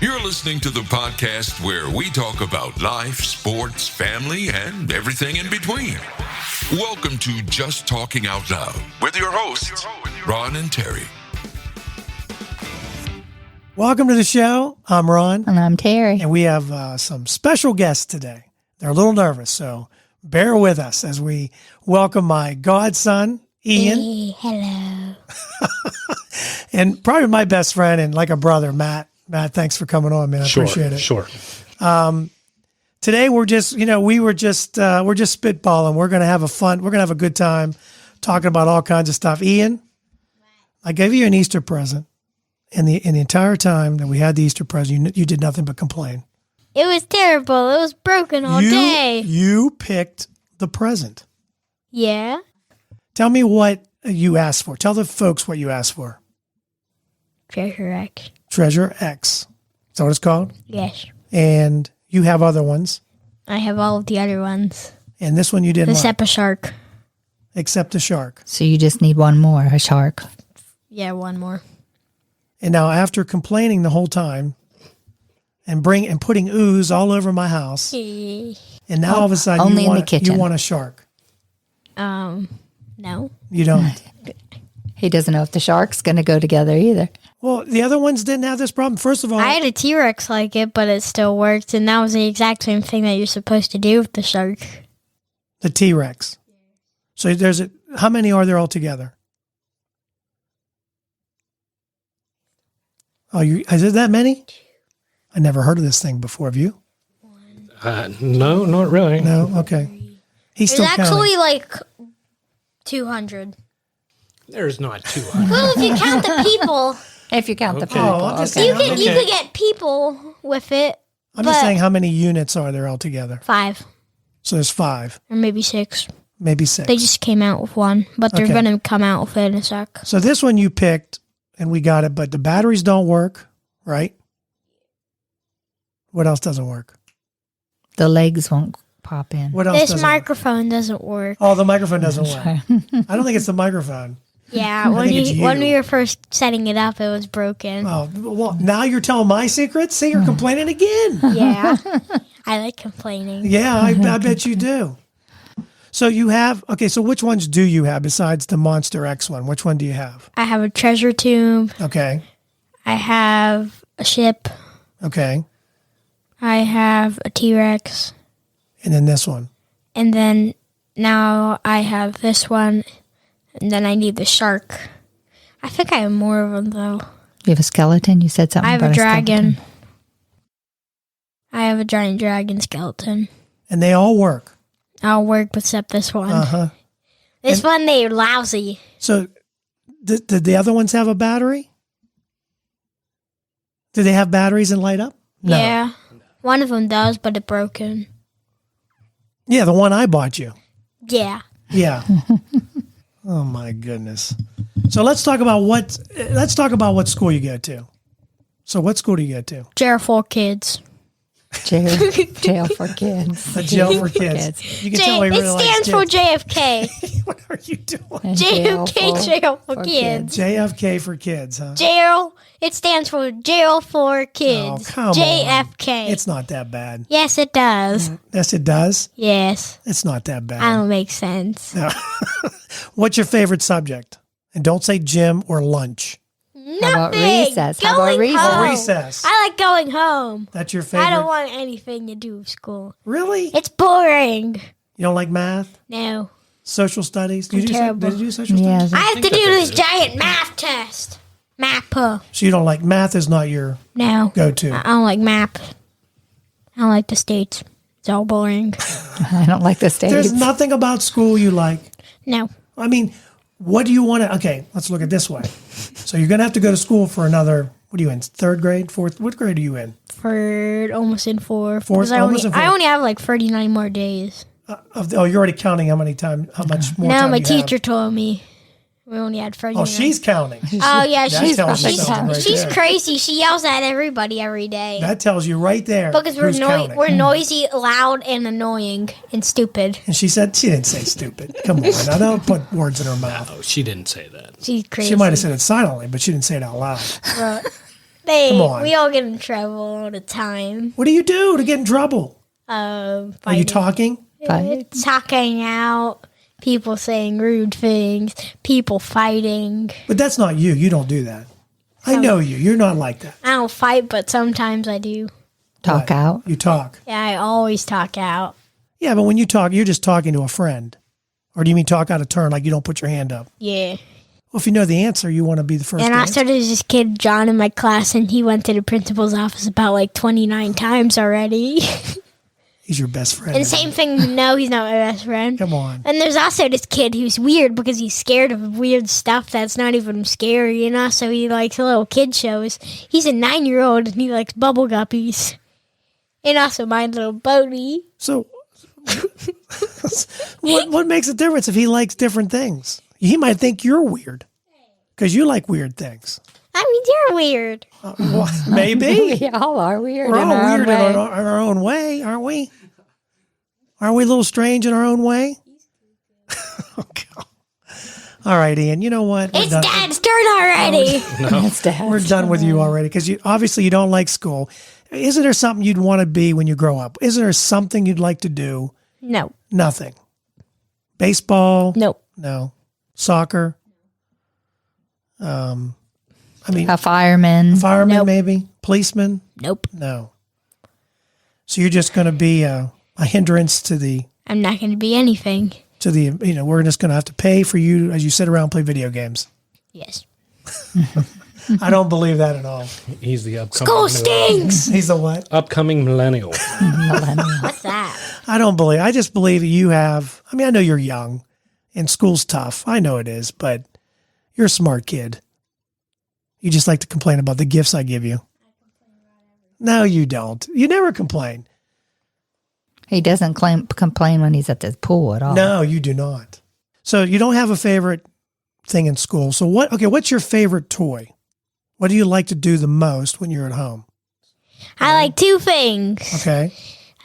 You're listening to the podcast where we talk about life, sports, family, and everything in between. Welcome to Just Talking Out Loud with your hosts, Ron and Terry. Welcome to the show. I'm Ron. And I'm Terry. And we have some special guests today. They're a little nervous, so bear with us as we welcome my godson, Ian. Hey, hello. And probably my best friend and like a brother, Matt. Matt, thanks for coming on, man. I appreciate it. Sure. Today we're just spitballing. We're going to have a good time talking about all kinds of stuff. Ian, I gave you an Easter present. And the entire time that we had the Easter present, you did nothing but complain. It was terrible. It was broken all day. You picked the present. Yeah. Tell me what you asked for. Tell the folks what you asked for. Treasure X. Treasure X. Is that what it's called? Yes. And you have other ones. I have all of the other ones. And this one you didn't Except a shark. Except a shark. So you just need one more, a shark. Yeah, one more. And now after complaining the whole time and putting ooze all over my house, and now all of a sudden only in the kitchen. You want a shark. No. You don't. He doesn't know if the shark's going to go together either. Well, the other ones didn't have this problem. First of all, I had a T-Rex like it, but it still worked, and that was the exact same thing that you're supposed to do with the shark. The T-Rex. So how many are there altogether? Oh, is it that many? I never heard of this thing before. Have you? No, not really. No? Okay. He's still It's counting. actually like 200. There's not 200. Well, if you count the people, If you count the Okay. people. Oh, I'm just okay. saying- you could get people with it. I'm just but- saying, how many units are there altogether? 5 So there's 5, or maybe 6. maybe 6. They just came out with one, but they're Okay. going to come out with it in a sec. So this one you picked, and we got it, but the batteries don't work, right? What else doesn't work? The legs won't pop in. What else This doesn't work? microphone doesn't work. Oh, the microphone doesn't work. I don't think it's the microphone. Yeah, think it's you. when we were first setting it up, it was broken. Oh, well, now you're telling my secrets? See, you're complaining again. Yeah, I like complaining. Yeah, I bet you do. So you have, okay, so which ones do you have besides the Monster X one? Which one do you have? I have a treasure tube. Okay, I have a ship. okay. I have a T-Rex. And then this one. And then now I have this one. And then I need the shark. I think I have more of them, though. You have a skeleton? You said something I have about a dragon. skeleton. I have a giant dragon skeleton. And they all work. I'll work except this one. Uh-huh. This one, they're lousy. So did the other ones have a battery? Do they have batteries and light up? No. Yeah. One of them does, but it's broken. Yeah, the one I bought you. Yeah. Yeah. Oh my goodness. So let's talk about what school you go to. So what school do you go to? Jail for kids. Jail for kids. A jail for kids. You can tell he really It likes stands for kids. JFK. What are you doing? And JFK, jail for kids. JFK for kids, huh? Jail. It stands for jail for kids. Oh, come on. JFK. It's not that bad. Yes, it does. Yes, it does. Yes. It's not that bad. I don't make sense. What's your favorite subject? And don't say gym or lunch. How about Nothing. recess? How about Going recess? home. Recess. I like going home. That's your favorite? I don't want anything to do with school. Really? It's boring. You don't like math? No. Social studies? Did you terrible. did you do social Yeah. studies? I have to do this giant math test. Mappa. So you don't like math is not your No. go-to. I don't like map. I don't like the states. It's all boring. I don't like the States. There's nothing about school you like. No. I mean, what do you want to... Okay, let's look at it this way. So you're going to have to go to school for another... What are you in? 3rd grade? 4th? What grade are you in? For almost in 4. Fourth? Because Almost in four. I only have like 39 more days. Oh, you're already counting how much more No, time my you teacher have. told me. We only had 39. Oh, she's counting. Oh, yeah, That she's tells you she's, something right she's there. crazy. She yells at everybody every day. That tells you right there Because who's counting. we're noisy, loud, and annoying, and stupid. And she said, she didn't say stupid. Come on, now don't put words in her mouth. Oh, she didn't say that. She's crazy. She might have said it silently, but she didn't say it out loud. Right. Come on. We all get in trouble all the time. What do you do to get in trouble? Are you Fighting. talking? Talking out, people saying rude things, people fighting. But that's not you. You don't do that. I know you. You're not like that. I don't fight, but sometimes I do. Talk What? out. You talk. Yeah, I always talk out. Yeah, but when you talk, you're just talking to a friend. Or do you mean talk out of turn, like you don't put your hand up? Yeah. Well, if you know the answer, you want to be the first And to also, answer. there's this kid, John, in my class, and he went to the principal's office about like 29 times already. He's your best friend. And same thing, no, he's not my best friend. Come on. And there's also this kid who's weird because he's scared of weird stuff that's not even scary, and also he likes little kid shows. He's a 9-year-old and he likes bubble guppies. And also My Little Pony. So, what makes a difference if he likes different things? He might think you're weird because you like weird things. I mean, you're weird. Maybe. We all are weird. We're in all our weird own in way. our own way, aren't we? Aren't we a little strange in our own way? Okay. All right, Ian. You know what? It's Dad's turn already. That's Dad's We're done with you already because obviously you don't like school. Isn't there something you'd want to be when you grow up? Isn't there something you'd like to do? No. Nothing. Baseball? Nope. No. Soccer? I mean, A fireman. fireman Nope. maybe? Policeman? Nope. No. So you're just going to be a hindrance to the, I'm not going to be anything. we're just going to have to pay for you as you sit around and play video games. Yes. I don't believe that at all. He's the upcoming School stinks. He's the what? upcoming millennial. What's that? I just believe you have, I know you're young and school's tough. I know it is, but you're a smart kid. You just like to complain about the gifts I give you. No, you don't. You never complain. He doesn't complain when he's at the pool at all. No, you do not. So you don't have a favorite thing in school. So what's your favorite toy? What do you like to do the most when you're at home? I like two things. Okay.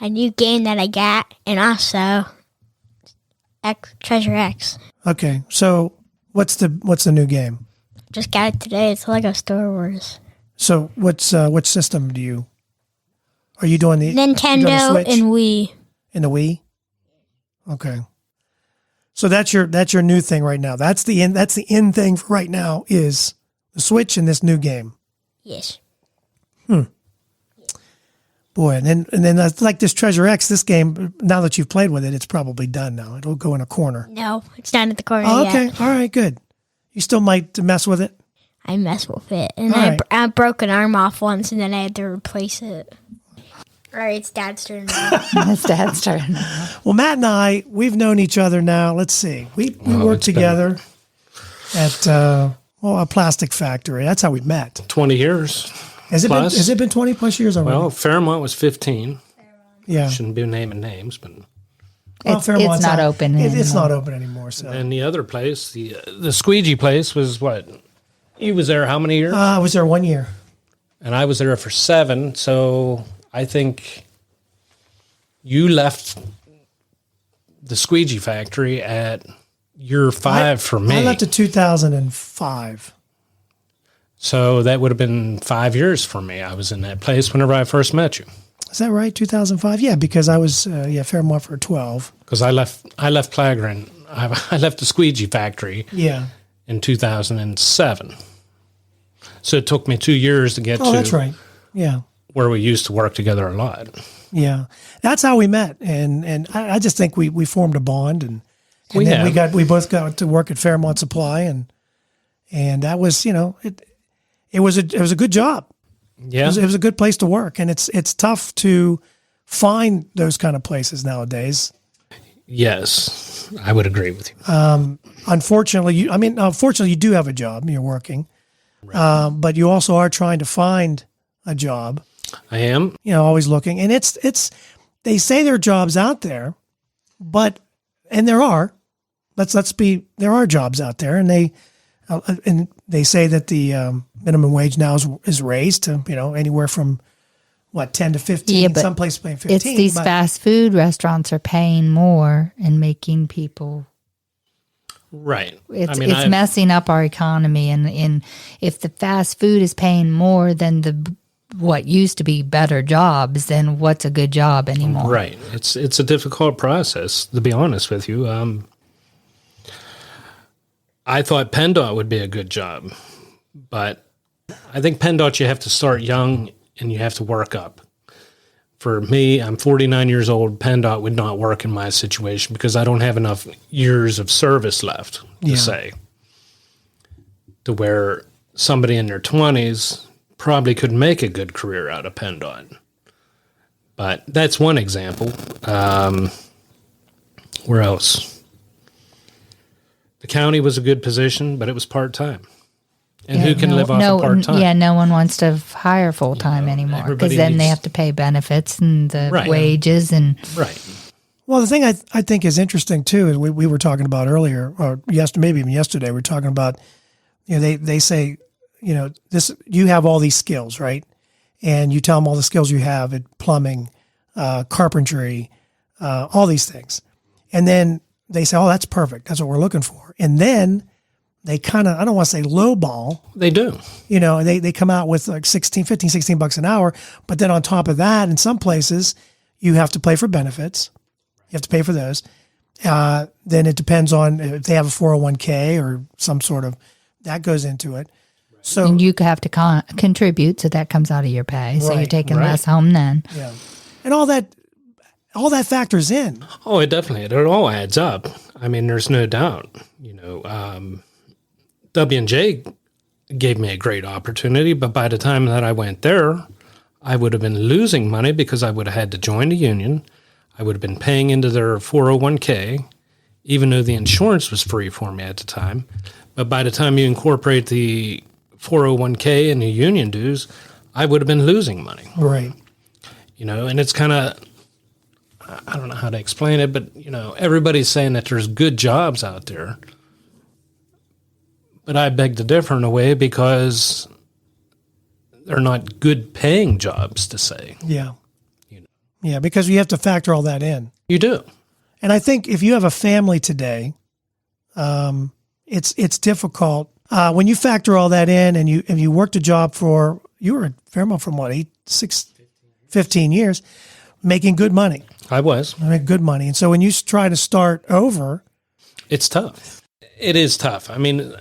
A new game that I got, and also Treasure X. Okay. So what's the new game? Just got it today. It's Lego Star Wars. So which system are you doing the Nintendo Switch? and Wii. In the Wii? Okay. So that's your new thing right now. That's the in thing for right now is the Switch and this new game. Yes. Boy, and then that's like this Treasure X, this game, now that you've played with it, it's probably done now. It'll go in a corner. No, it's not at the corner Oh, yet. okay. All right, good. You still might mess with it? I mess with it. And All right. I broke an arm off once, and then I had to replace it. All right, it's Dad's turn now. It's Dad's turn. Well, Matt and I, we've known each other now. Let's see. We worked it's been- together at a plastic factory. That's how we met. 20 years. Has it been 20 plus years already? Well, Fairmont was 15. yeah. Shouldn't be naming names, but Well, It's Fairmont's not open It's anymore. not open anymore. So and the other place, the squeegee place, was what? You was there how many years? I was there 1 year. And I was there for 7. So I think you left the squeegee factory at year 5 for me. I left in 2005. So that would have been 5 years for me. I was in that place whenever I first met you. Is that right? 2005? Yeah, because I was Fairmont for 12. Because I left Plagrin. I left the squeegee factory Yeah. in 2007. So it took me 2 years to get Oh, to that's right. Yeah. where we used to work together a lot. Yeah. That's how we met. And I just think we formed a bond and We then have. we both got to work at Fairmont Supply and that was, it was a good job. Yeah. It was a good place to work, and it's tough to find those kind of places nowadays. Yes, I would agree with you. Unfortunately, you do have a job and you're working, but you also are trying to find a job. I am. Always looking, and it's they say there are jobs out there, and there are. There are jobs out there, and they say that the minimum wage now is raised to anywhere from 10 to 15. Yeah, but some places paying 15. It's these but- fast food restaurants are paying more and making people Right. It's messing up our economy, and if the fast food is paying more than what used to be better jobs, then what's a good job anymore? Right. It's a difficult process, to be honest with you. I thought PennDOT would be a good job, but I think PennDOT, you have to start young and you have to work up. For me, I'm 49 years old. PennDOT would not work in my situation because I don't have enough years of service left to say, to where somebody in their 20s probably could make a good career out of PennDOT. But that's one example. Where else? The county was a good position, but it was part-time. And who can live off of part-time? Yeah, no one wants to hire full-time anymore because then they have to pay benefits and the wages. Right. Well, the thing I think is interesting, too, is we were talking about earlier, or maybe even yesterday, we were talking about, they say, you have all these skills, right? And you tell them all the skills you have at plumbing, carpentry, all these things. And then they say, oh, that's perfect. That's what we're looking for. And then they kind of, I don't want to say lowball. They do. They come out with like $16 an hour. But then on top of that, in some places, you have to pay for benefits. You have to pay for those. Then it depends on if they have a 401k or some sort of, that goes into it. So and you have to contribute, so that comes out of your pay. So you're taking less home then. Yeah. And all that factors in. Oh, it all adds up. I mean, there's no doubt. W&J gave me a great opportunity, but by the time that I went there, I would have been losing money because I would have had to join the union. I would have been paying into their 401k, even though the insurance was free for me at the time. But by the time you incorporate the 401k and the union dues, I would have been losing money. Right. And it's kind of, I don't know how to explain it, but, everybody's saying that there's good jobs out there. But I beg to differ in a way because they're not good paying jobs to say. Yeah. Yeah, because you have to factor all that in. You do. And I think if you have a family today, it's difficult. When you factor all that in and you worked a job you were at Fairmont from 15 years, making good money. I was. I make good money. And so when you try to start over, it's tough. It is tough. I mean,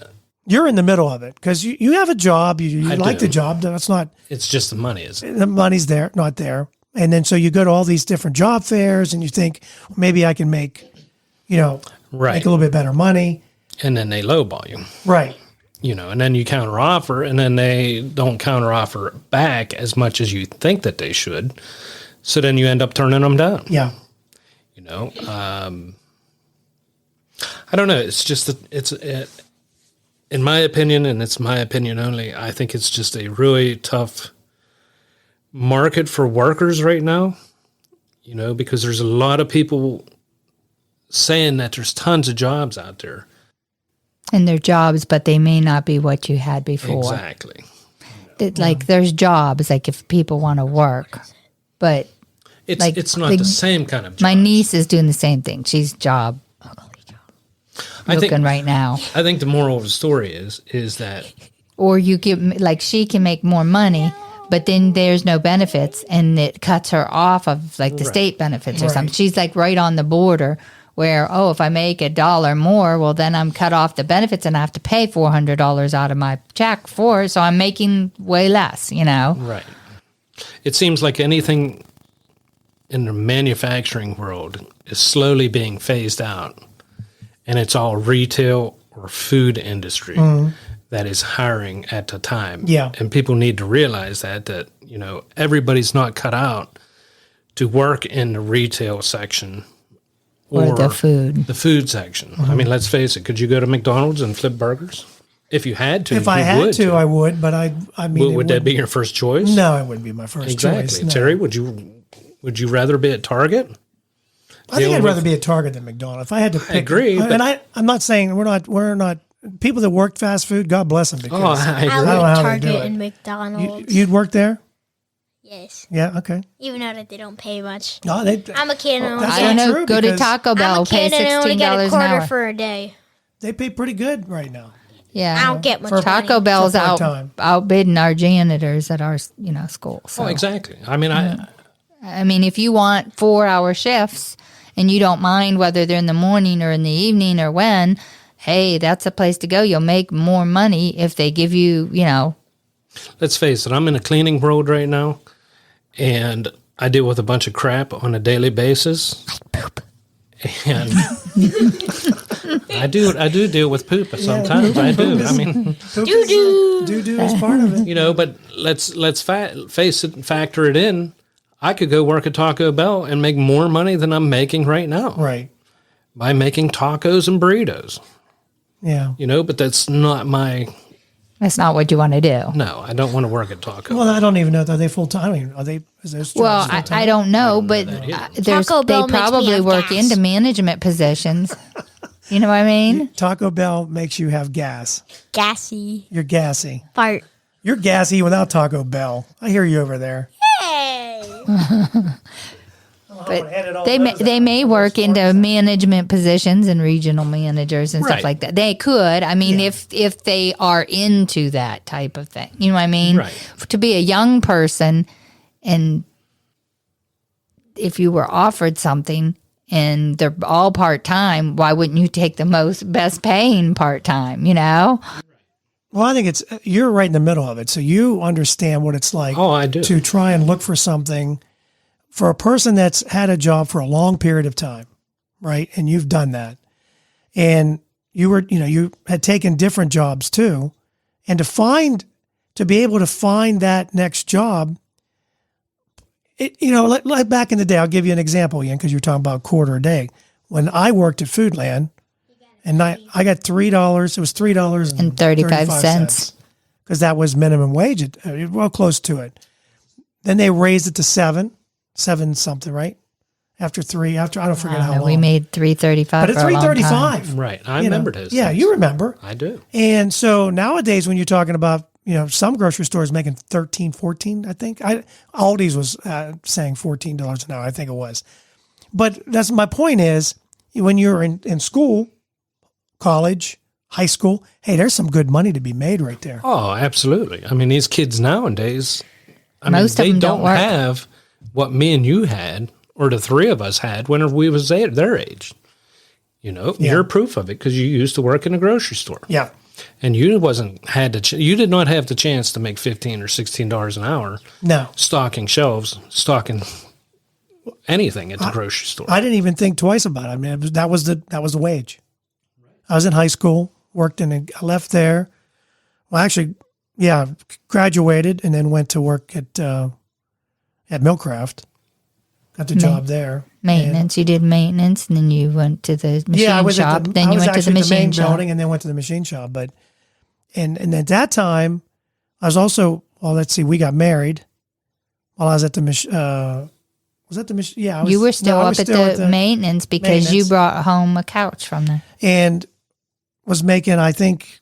you're in the middle of it because you have a job. You like the job. That's not. It's just the money, isn't it? The money's there, not there. And then so you go to all these different job fairs and you think, well, maybe I can make, make a little bit better money. And then they lowball you. Right. And then you counteroffer, and then they don't counteroffer back as much as you think that they should. So then you end up turning them down. Yeah. I don't know. It's just in my opinion, and it's my opinion only, I think it's just a really tough market for workers right now, because there's a lot of people saying that there's tons of jobs out there. And they're jobs, but they may not be what you had before. Exactly. There's jobs, like if people want to work, but it's not the same kind of job. My niece is doing the same thing. She's looking right now. I think the moral of the story is that, or you give she can make more money, but then there's no benefits, and it cuts her off of the state benefits or something. She's right on the border where, if I make $1 more, well, then I'm cut off the benefits and I have to pay $400 out of my check for it. So I'm making way less, Right. It seems like anything in the manufacturing world is slowly being phased out, and it's all retail or food industry that is hiring at the time. Yeah. And people need to realize that everybody's not cut out to work in the retail section or the food section. I mean, let's face it. Could you go to McDonald's and flip burgers? If you had to, if I had to, I would. But I mean, would that be your first choice? No, it wouldn't be my first choice. Exactly, No. Terry. Would you rather be at Target? I think I'd rather be at Target than McDonald's. If I had to pick, I agree. And I'm not saying we're not people that work fast food. God bless them. Because I I agree. like how they do Target it. and McDonald's. You'd work there? Yes. Yeah. Okay. Even though that they don't pay much. No, I'm a kid and I that's I don't not know. true Go to because Taco I'm Bell, a pay kid and I only $16 get a an quarter hour. for a day. they pay pretty good right now. Yeah. I don't get much For Taco money. Bell's For out part-time. outbidding our janitors at our school. So. Oh, exactly. I mean, I mean, if you want 4-hour shifts and you don't mind whether they're in the morning or in the evening or when, hey, that's a place to go. You'll make more money if they give you, let's face it, I'm in a cleaning world right now, and I deal with a bunch of crap on a daily basis. And I do deal with poop sometimes. I do. I mean, Doo-doo is part of it. but let's face it and factor it in. I could go work at Taco Bell and make more money than I'm making right now. Right. By making tacos and burritos. Yeah. But that's not that's not what you want to do. no, I don't want to work at Taco Well, I don't even know. Are they full time? Are they? Is those jobs Well, full-time? I don't know, but Taco they Bell makes me probably have work gas. into management positions. You know what I mean? Taco Bell makes you have gas. Gassy. You're gassy. Fart. You're gassy without Taco Bell. I hear you over there. Hey. But they may work into management positions and regional managers and stuff Right. like that. They could. I mean, Yeah. if they are into that type of thing, you know what I mean? Right. To be a young person, and if you were offered something and they're all part time, why wouldn't you take the best paying part time? Well, I think you're right in the middle of it, so you understand what it's like. Oh, I do. To try and look for something for a person that's had a job for a long period of time, right? And you've done that, and you had taken different jobs too, and to be able to find that next job. Like back in the day, I'll give you an example, Ian, because you're talking about quarter a day. When I worked at Foodland, and I got $3. It was $3.35 because that was minimum wage, well close to it. Then they raised it to seven something, right? After I don't forget how long. We made $3.35, but at for a long time. $3.35, Right. I remembered his. Yeah, you remember. I do. And so nowadays, when you're talking about, some grocery stores making $13, $14, I think. Aldi's was saying $14 an hour, I think it was. But that's my point is, when you're in school, college, high school, hey, there's some good money to be made right there. Oh, absolutely. I mean, these kids nowadays, Most of they them don't work. have what me and you had, or the three of us had, whenever we was their age. You're proof of it because you used to work in a grocery store. Yeah. And you you did not have the chance to make $15 or $16 an hour. No. Stocking shelves, stocking anything at the grocery store. I didn't even think twice about it. I mean, that was the wage. I was in high school, I left there. Well, actually, yeah, graduated and then went to work at Millcraft. Got the job there. Maintenance. You did maintenance, and then you went to the machine I was shop. Then you went to the main machine shop. building and then went to the machine shop. But and at that time, I was also we got married while I was at the machine. Was that the machine? Yeah, You were still up at the maintenance because you brought home a couch from there. and was making, I think,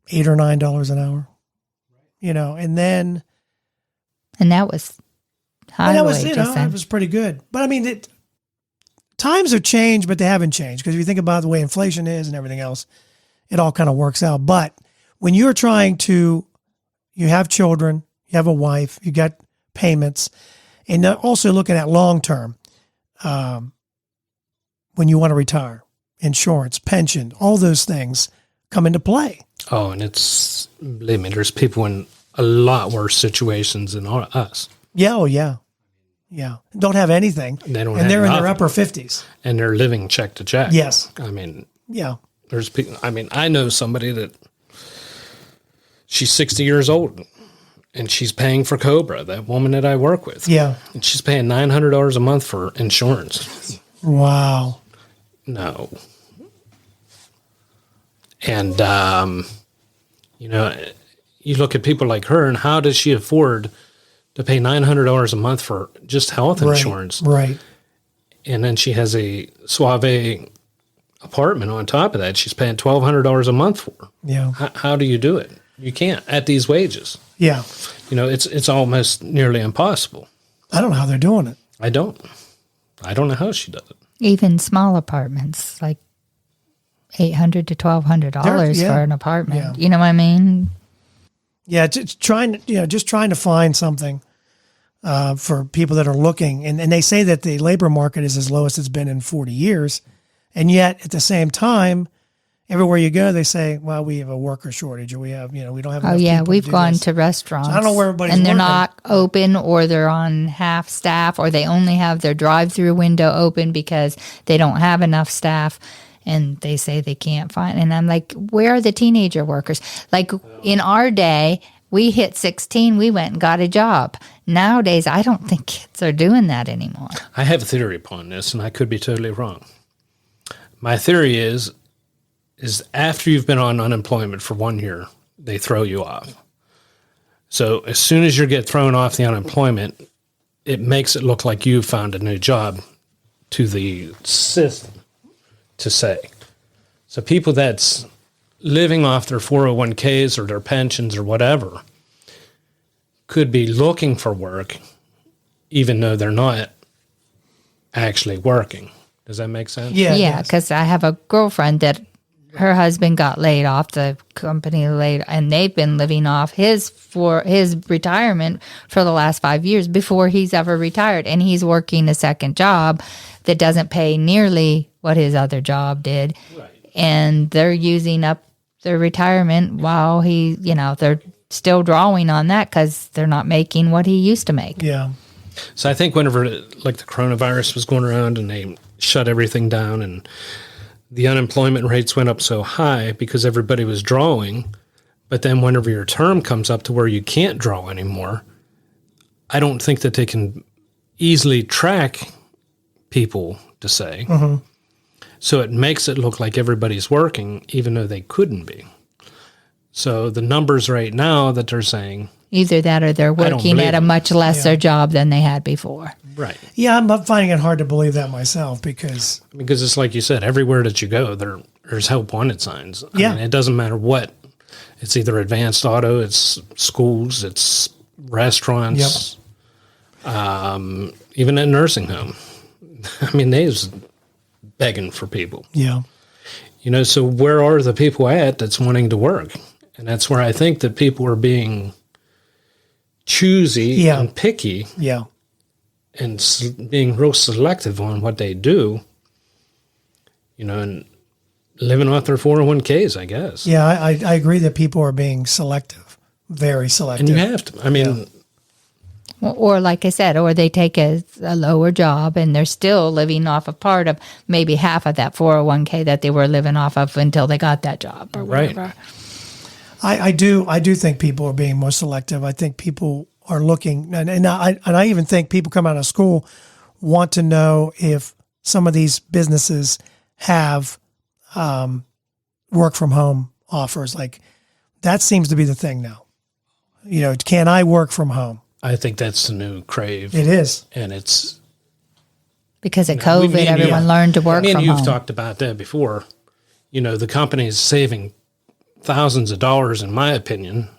$8 or $9 an hour. And then And that was high and that was wages then. it was pretty good. But I mean, times have changed, but they haven't changed because if you think about the way inflation is and everything else, it all kind of works out. But when you're you have children, you have a wife, you got payments, and they're also looking at long term, when you want to retire, insurance, pension, all those things come into play. Oh, and believe me, there's people in a lot worse situations than us. Yeah, oh yeah, yeah. Don't have anything, They don't and have they're in their nothing. upper 50s. And they're living check to check. Yes. I mean, Yeah, there's people. I mean, I know somebody that she's 60 years old, and she's paying for Cobra, that woman that I work with. yeah. And she's paying $900 a month for insurance. Wow. No. And, you look at people like her, and how does she afford to pay $900 a month for just health insurance? Right. And then she has a Suave apartment on top of that she's paying $1,200 a month for. Yeah. How do you do it? You can't at these wages. Yeah. It's almost nearly impossible. I don't know how they're doing it. I don't know how she does it. Even small apartments, like $800 to $1,200 Yeah. for an apartment. Yeah. You know what I mean? Yeah, just trying to find something for people that are looking. And they say that the labor market is as low as it's been in 40 years. And yet, at the same time, everywhere you go, they say, well, we have a worker shortage, or we have, we don't have enough Oh, yeah. people We've do gone this. to restaurants. So I don't know where everybody's and they're working. not open, or they're on half staff, or they only have their drive-through window open because they don't have enough staff. And they say they can't find. And I'm like, where are the teenager workers? Like in our day, we hit 16, we went and got a job. Nowadays, I don't think kids are doing that anymore. I have a theory upon this, and I could be totally wrong. My theory is after you've been on unemployment for 1 year, they throw you off. So as soon as you get thrown off the unemployment, it makes it look like you found a new job to the system, to say. So people that's living off their 401ks or their pensions or whatever could be looking for work even though they're not actually working. Does that make sense? Yeah, Yeah, yes. because I have a girlfriend that her husband got laid off, the company laid, and they've been living off his retirement for the last 5 years before he's ever retired, and he's working a second job that doesn't pay nearly what his other job did, and they're using up their retirement while they're still drawing on that because they're not making what he used to make. Yeah. So I think whenever like the coronavirus was going around and they shut everything down and the unemployment rates went up so high because everybody was drawing, but then whenever your term comes up to where you can't draw anymore, I don't think that they can easily track people to say. Mm-hmm. So it makes it look like everybody's working even though they couldn't be. So the numbers right now that they're saying, Either that or they're don't working believe at a them. much lesser job than they had before. right. Yeah, I'm finding it hard to believe that myself because Because it's like you said, everywhere that you go, there's help wanted signs. Yeah. I mean, it doesn't matter what. It's either advanced auto, it's schools, it's restaurants, even a nursing home. I mean, they was begging for people. yeah. So where are the people at that's wanting to work? And that's where I think that people are being choosy Yeah. and picky Yeah. and being real selective on what they do, and living off their 401ks, I guess. Yeah, I agree that people are being selective, very selective. And you have to. I mean, Or like I said, or they take a lower job and they're still living off of part of maybe half of that 401k that they were living off of until they got that job or Right. whatever. I do think people are being more selective. I think people are looking, and I even think people come out of school want to know if some of these businesses have work from home offers. Like that seems to be the thing now. Can I work from home? I think that's the new crave. It is. And it's Because of me COVID, and everyone you- learned to work me and from you've home. talked about that before. The company is saving thousands of dollars, in my opinion,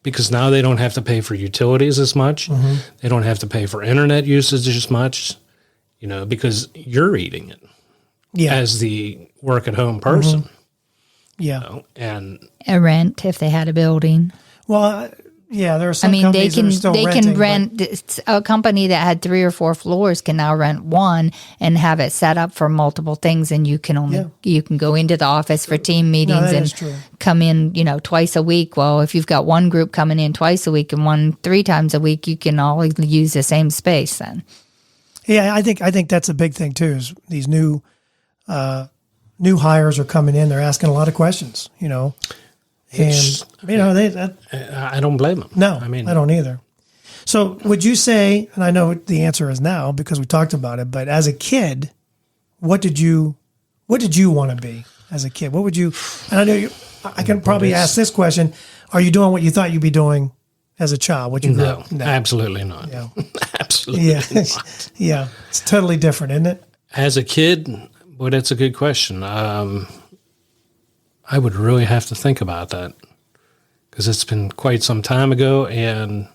because now they don't have to pay for utilities as much. Mm-hmm. They don't have to pay for internet usage as much, because you're eating it Yeah. as the work at home person. Yeah. And A rent if they had a building. Well, yeah, there are I some mean, they companies that can are still they renting, can but- rent it's a company that had 3 or 4 floors can now rent one and have it set up for multiple things, and you can go into the office for team meetings that and is true. come in twice a week. Well, if you've got one group coming in twice a week and one 3 times a week, you can all use the same space then. Yeah, I think that's a big thing too. Is these new hires are coming in? They're asking a lot of questions. Which, I don't blame them. No, I mean, I don't either. So would you say, and I know what the answer is now because we talked about it, but as a kid, what did you want to be as a kid? What would you, and I know I can probably ask this question. Are you doing what you thought you'd be doing as a child? What you grew No, up? absolutely not. Yeah. Absolutely Yeah. not. Yeah. It's totally different, isn't it? As a kid, well, that's a good question. I would really have to think about that because it's been quite some time ago, and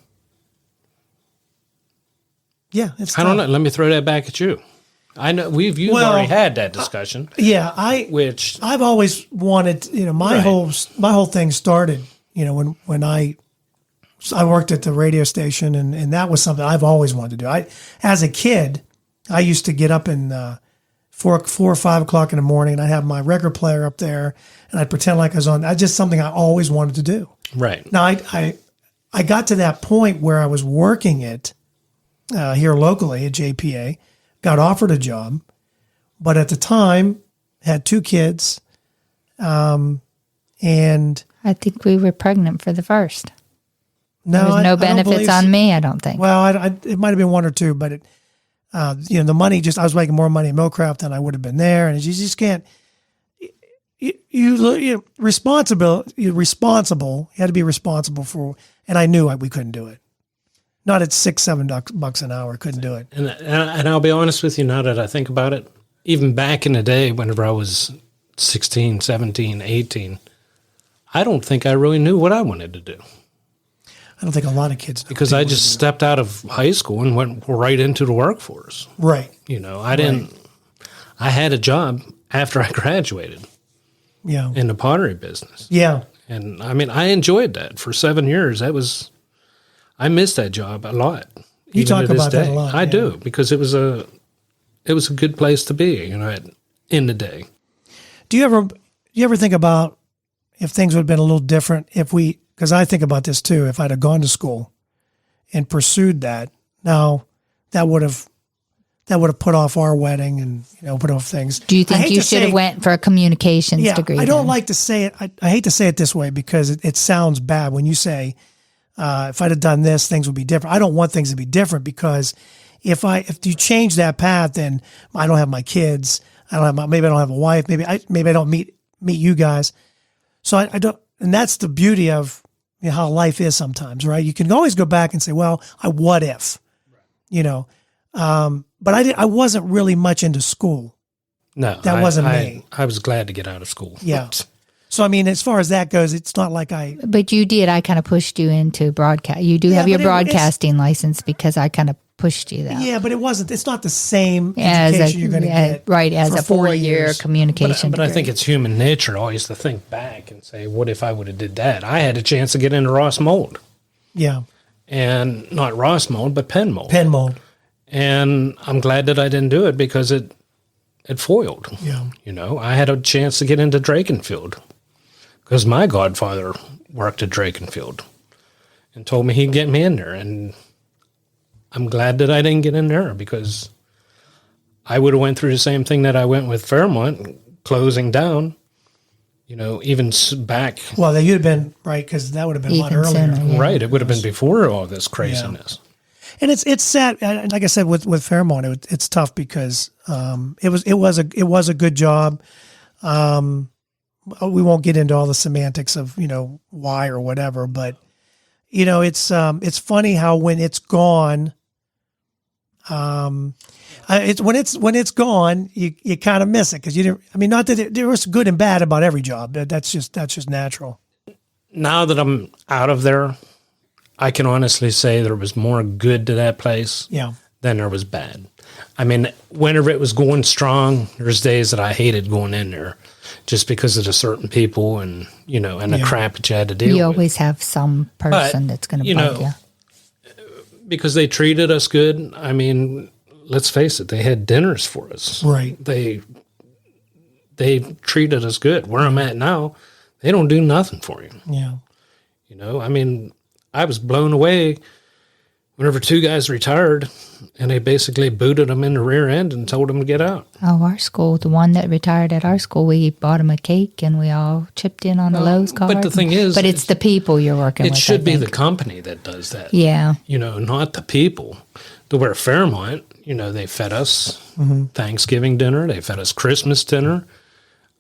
Yeah. It's I don't tough. know. Let me throw that back at you. I know you've already had that discussion. Yeah, I've always wanted, my whole thing started, when I worked at the radio station, and that was something I've always wanted to do. As a kid, I used to get up in 4 or 5 o'clock in the morning, and I'd have my record player up there, and I'd pretend like I was on. That's just something I always wanted to do. Right. Now, I got to that point where I was working it here locally at JPA, got offered a job, but at the time had 2 kids, and I think we were pregnant for the first. no, There was no I don't benefits believe on so. me, I don't think. Well, it might have been 1 or 2, but the money I was making more money in Millcraft than I would have been there, and you just can't. You responsible. You're responsible. You had to be responsible for, and I knew we couldn't do it. Not at $6-7 an hour. Couldn't do it. And I'll be honest with you, now that I think about it, even back in the day, whenever I was 16, 17, 18, I don't think I really knew what I wanted to do. I don't think a lot of kids know. Because I just stepped out of high school and went right into the workforce. Right. I had a job after I graduated Yeah. in the pottery business. Yeah. And I enjoyed that for 7 years. I missed that job a lot. You even talk to this about that day. a lot. I yeah. do, because it was a good place to be, in the day. Do you ever think about if things would have been a little different because I think about this too, if I'd have gone to school and pursued that, now that would have put off our wedding and, put off things. Do you think you should have went for a communications degree? I don't then? like to say it. I hate to say it this way because it sounds bad when you say, if I'd have done this, things would be different. I don't want things to be different because if you change that path, then I don't have my kids. Maybe I don't have a wife. Maybe I don't meet you guys. So I don't, and that's the beauty of how life is sometimes, right? You can always go back and say, well, what if, but I wasn't really much into school. No, that wasn't me. I was glad to get out of school. Yeah. So, as far as that goes, it's not like But you did. I kind of pushed you into broadcast. You do have your broadcasting license because I kind of pushed you that. Yeah, but it's not the same education you're going to get. Right, as for a 4 4-year years. communication But I degree. think it's human nature always to think back and say, what if I would have did that? I had a chance to get into Ross Mold. Yeah. And not Ross Mold, but Penn Mold. Penn Mold. And I'm glad that I didn't do it because it foiled. Yeah. I had a chance to get into Drakenfield because my godfather worked at Drakenfield and told me he'd get me in there. And I'm glad that I didn't get in there because I would have went through the same thing that I went with Fairmont, closing down, even back. Well, you'd have been, right, because that would have been a lot Even earlier. sooner, yeah. Right. It would have been before all this craziness. And it's sad. Like I said, with Fairmont, it's tough because it was a good job. We won't get into all the semantics of why or whatever, but it's funny how when it's gone, when it's gone, you kind of miss it because you didn't. Not that there was good and bad about every job. That's just natural. Now that I'm out of there, I can honestly say there was more good to that place than there was bad. Whenever it was going strong, there's days that I hated going in there just because of the certain people and, and the crap that you had to deal with. You always have some person that's going to bug you. Because they treated us good. Let's face it, they had dinners for us. Right. They treated us good. Where I'm at now, they don't do nothing for you. Yeah. I was blown away whenever 2 guys retired and they basically booted them in the rear end and told them to get out. Oh, our school, the one that retired at our school, we bought him a cake and we all chipped in on the Lowe's card. But the thing is... But it's the people you're working with. It should be the company that does that. Yeah. Not the people. To where Fairmont, they fed us Thanksgiving dinner. They fed us Christmas dinner.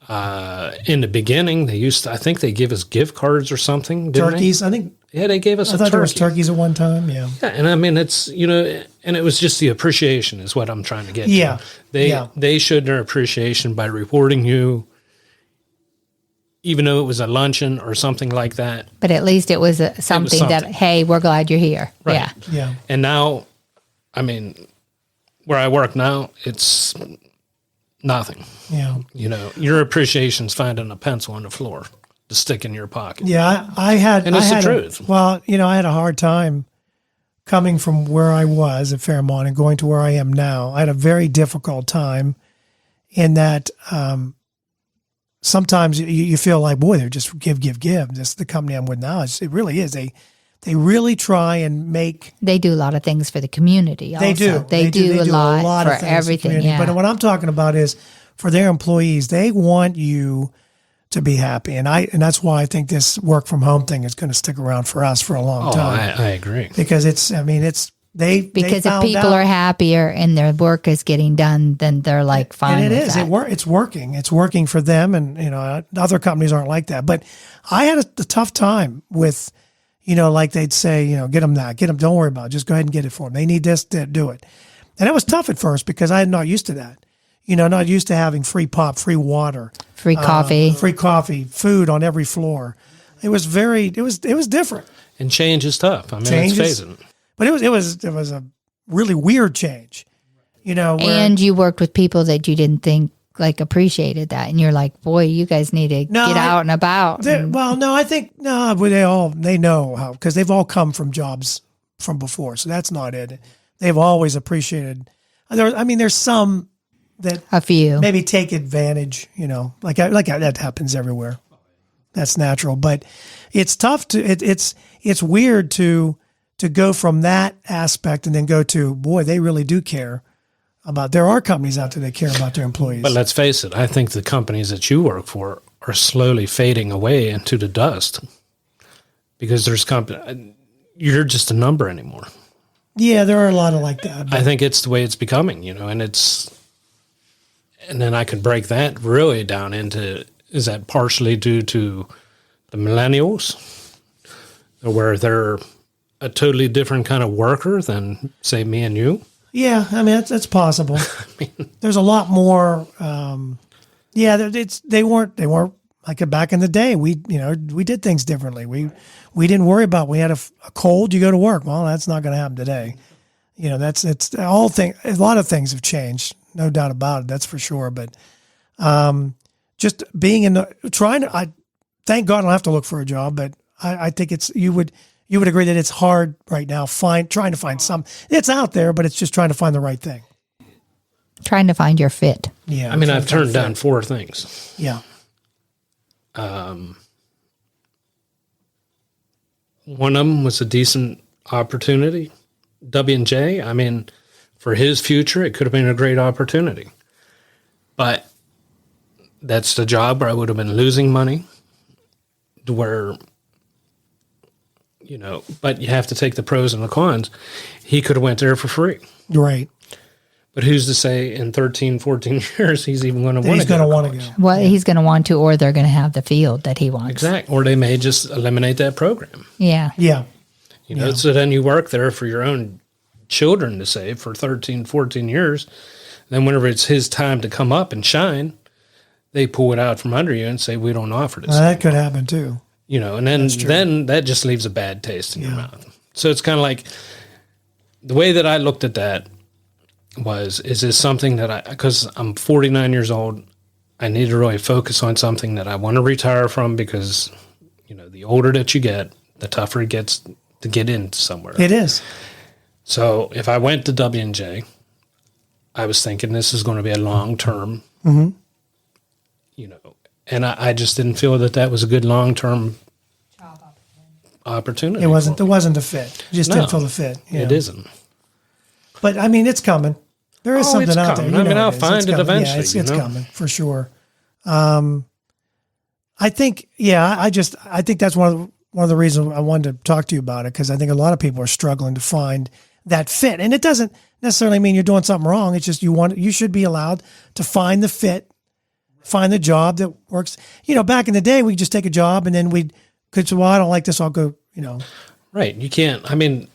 In the beginning, I think they give us gift cards or something. Turkeys, I think. Yeah, they gave us I thought there was turkeys at one time. Yeah. Yeah, and it's and it was just the appreciation is what I'm trying to get. Yeah. To. They showed their appreciation by rewarding you, even though it was a luncheon or something like that. But at least it was something that, hey, we're glad you're here. Right. Yeah. Yeah. And now, where I work now, it's nothing. Yeah. You know, your appreciation's finding a pencil on the floor to stick in your pocket. Yeah, I had. And it's I had the truth. I had a hard time coming from where I was at Fairmont and going to where I am now. I had a very difficult time in that sometimes you feel like, boy, they're just give. This is the company I'm with now. It really is. They really try and make. They do a lot of things for the community. Also. They do. They do a lot of for things in the everything. community. Yeah. But what I'm talking about is for their employees. They want you to be happy, and that's why I think this work from home thing is going to stick around for us for a long time. I agree. Because because if people are happier and their work is getting done, then they're like fine. And it with is. that. It's working. It's working for them, and other companies aren't like that. But I had a tough time with, like they'd say, get them that, get them. Don't worry about it. Just go ahead and get it for them. They need this, do it. And it was tough at first because I'm not used to that. Not used to having free pop, free water, free coffee, food on every floor. It was different. And change is tough. I mean, let's face it. But it was a really weird change, and you worked with people that you didn't think appreciated that, and you're like, boy, you guys need to get out and about. I think they know how, because they've all come from jobs from before, so that's not it. They've always appreciated. There's some that a few maybe take advantage, like that happens everywhere. That's natural, but it's tough it's weird to go from that aspect and then go to, boy, they really do care about. There are companies out there that care about their employees. But let's face it, I think the companies that you work for are slowly fading away into the dust because you're just a number anymore. Yeah, there are a lot of like that. I think it's the way it's becoming, and then I could break that really down into, is that partially due to the millennials, where they're a totally different kind of worker than, say, me and you? Yeah, that's possible. There's a lot more. They weren't like back in the day. We did things differently. We didn't worry about. We had a cold. You go to work. Well, that's not going to happen today. It's all thing. A lot of things have changed, no doubt about it. That's for sure. But just being I thank God I don't have to look for a job. But I think you would agree that it's hard right now trying to find some. It's out there, but it's just trying to find the right thing. Trying to find your fit. Yeah. I've turned down 4 things. Yeah. One of them was a decent opportunity. W&J, for his future, it could have been a great opportunity. But that's the job where I would have been losing money, to where, but you have to take the pros and the cons. He could have went there for free. Right. But who's to say in 13, 14 years he's even going to want to go? He's going to want to go. Well, he's going to want to, or they're going to have the field that he wants. Exactly. Or they may just eliminate that program. Yeah. Yeah. So then you work there for your own children to save for 13, 14 years. Then whenever it's his time to come up and shine, they pull it out from under you and say, we don't offer this. That could happen too. And then that just leaves a bad taste in your mouth. So it's kind of like, the way that I looked at that is this something that because I'm 49 years old, I need to really focus on something that I want to retire from, because, the older that you get, the tougher it gets to get into somewhere. It is. So if I went to W&J, I was thinking this is going to be a long-term, and I just didn't feel that was a good long-term opportunity. It wasn't a fit. You just didn't feel the fit. It isn't. But it's coming. There is something out coming. there. I'll find it eventually. Yeah, it's coming for sure. I think that's one of the reasons I wanted to talk to you about it, because I think a lot of people are struggling to find that fit, and it doesn't necessarily mean you're doing something wrong. It's just you should be allowed to find the fit, find the job that works. Back in the day, we just take a job and then could say, well, I don't like this, I'll go. Right. You can't.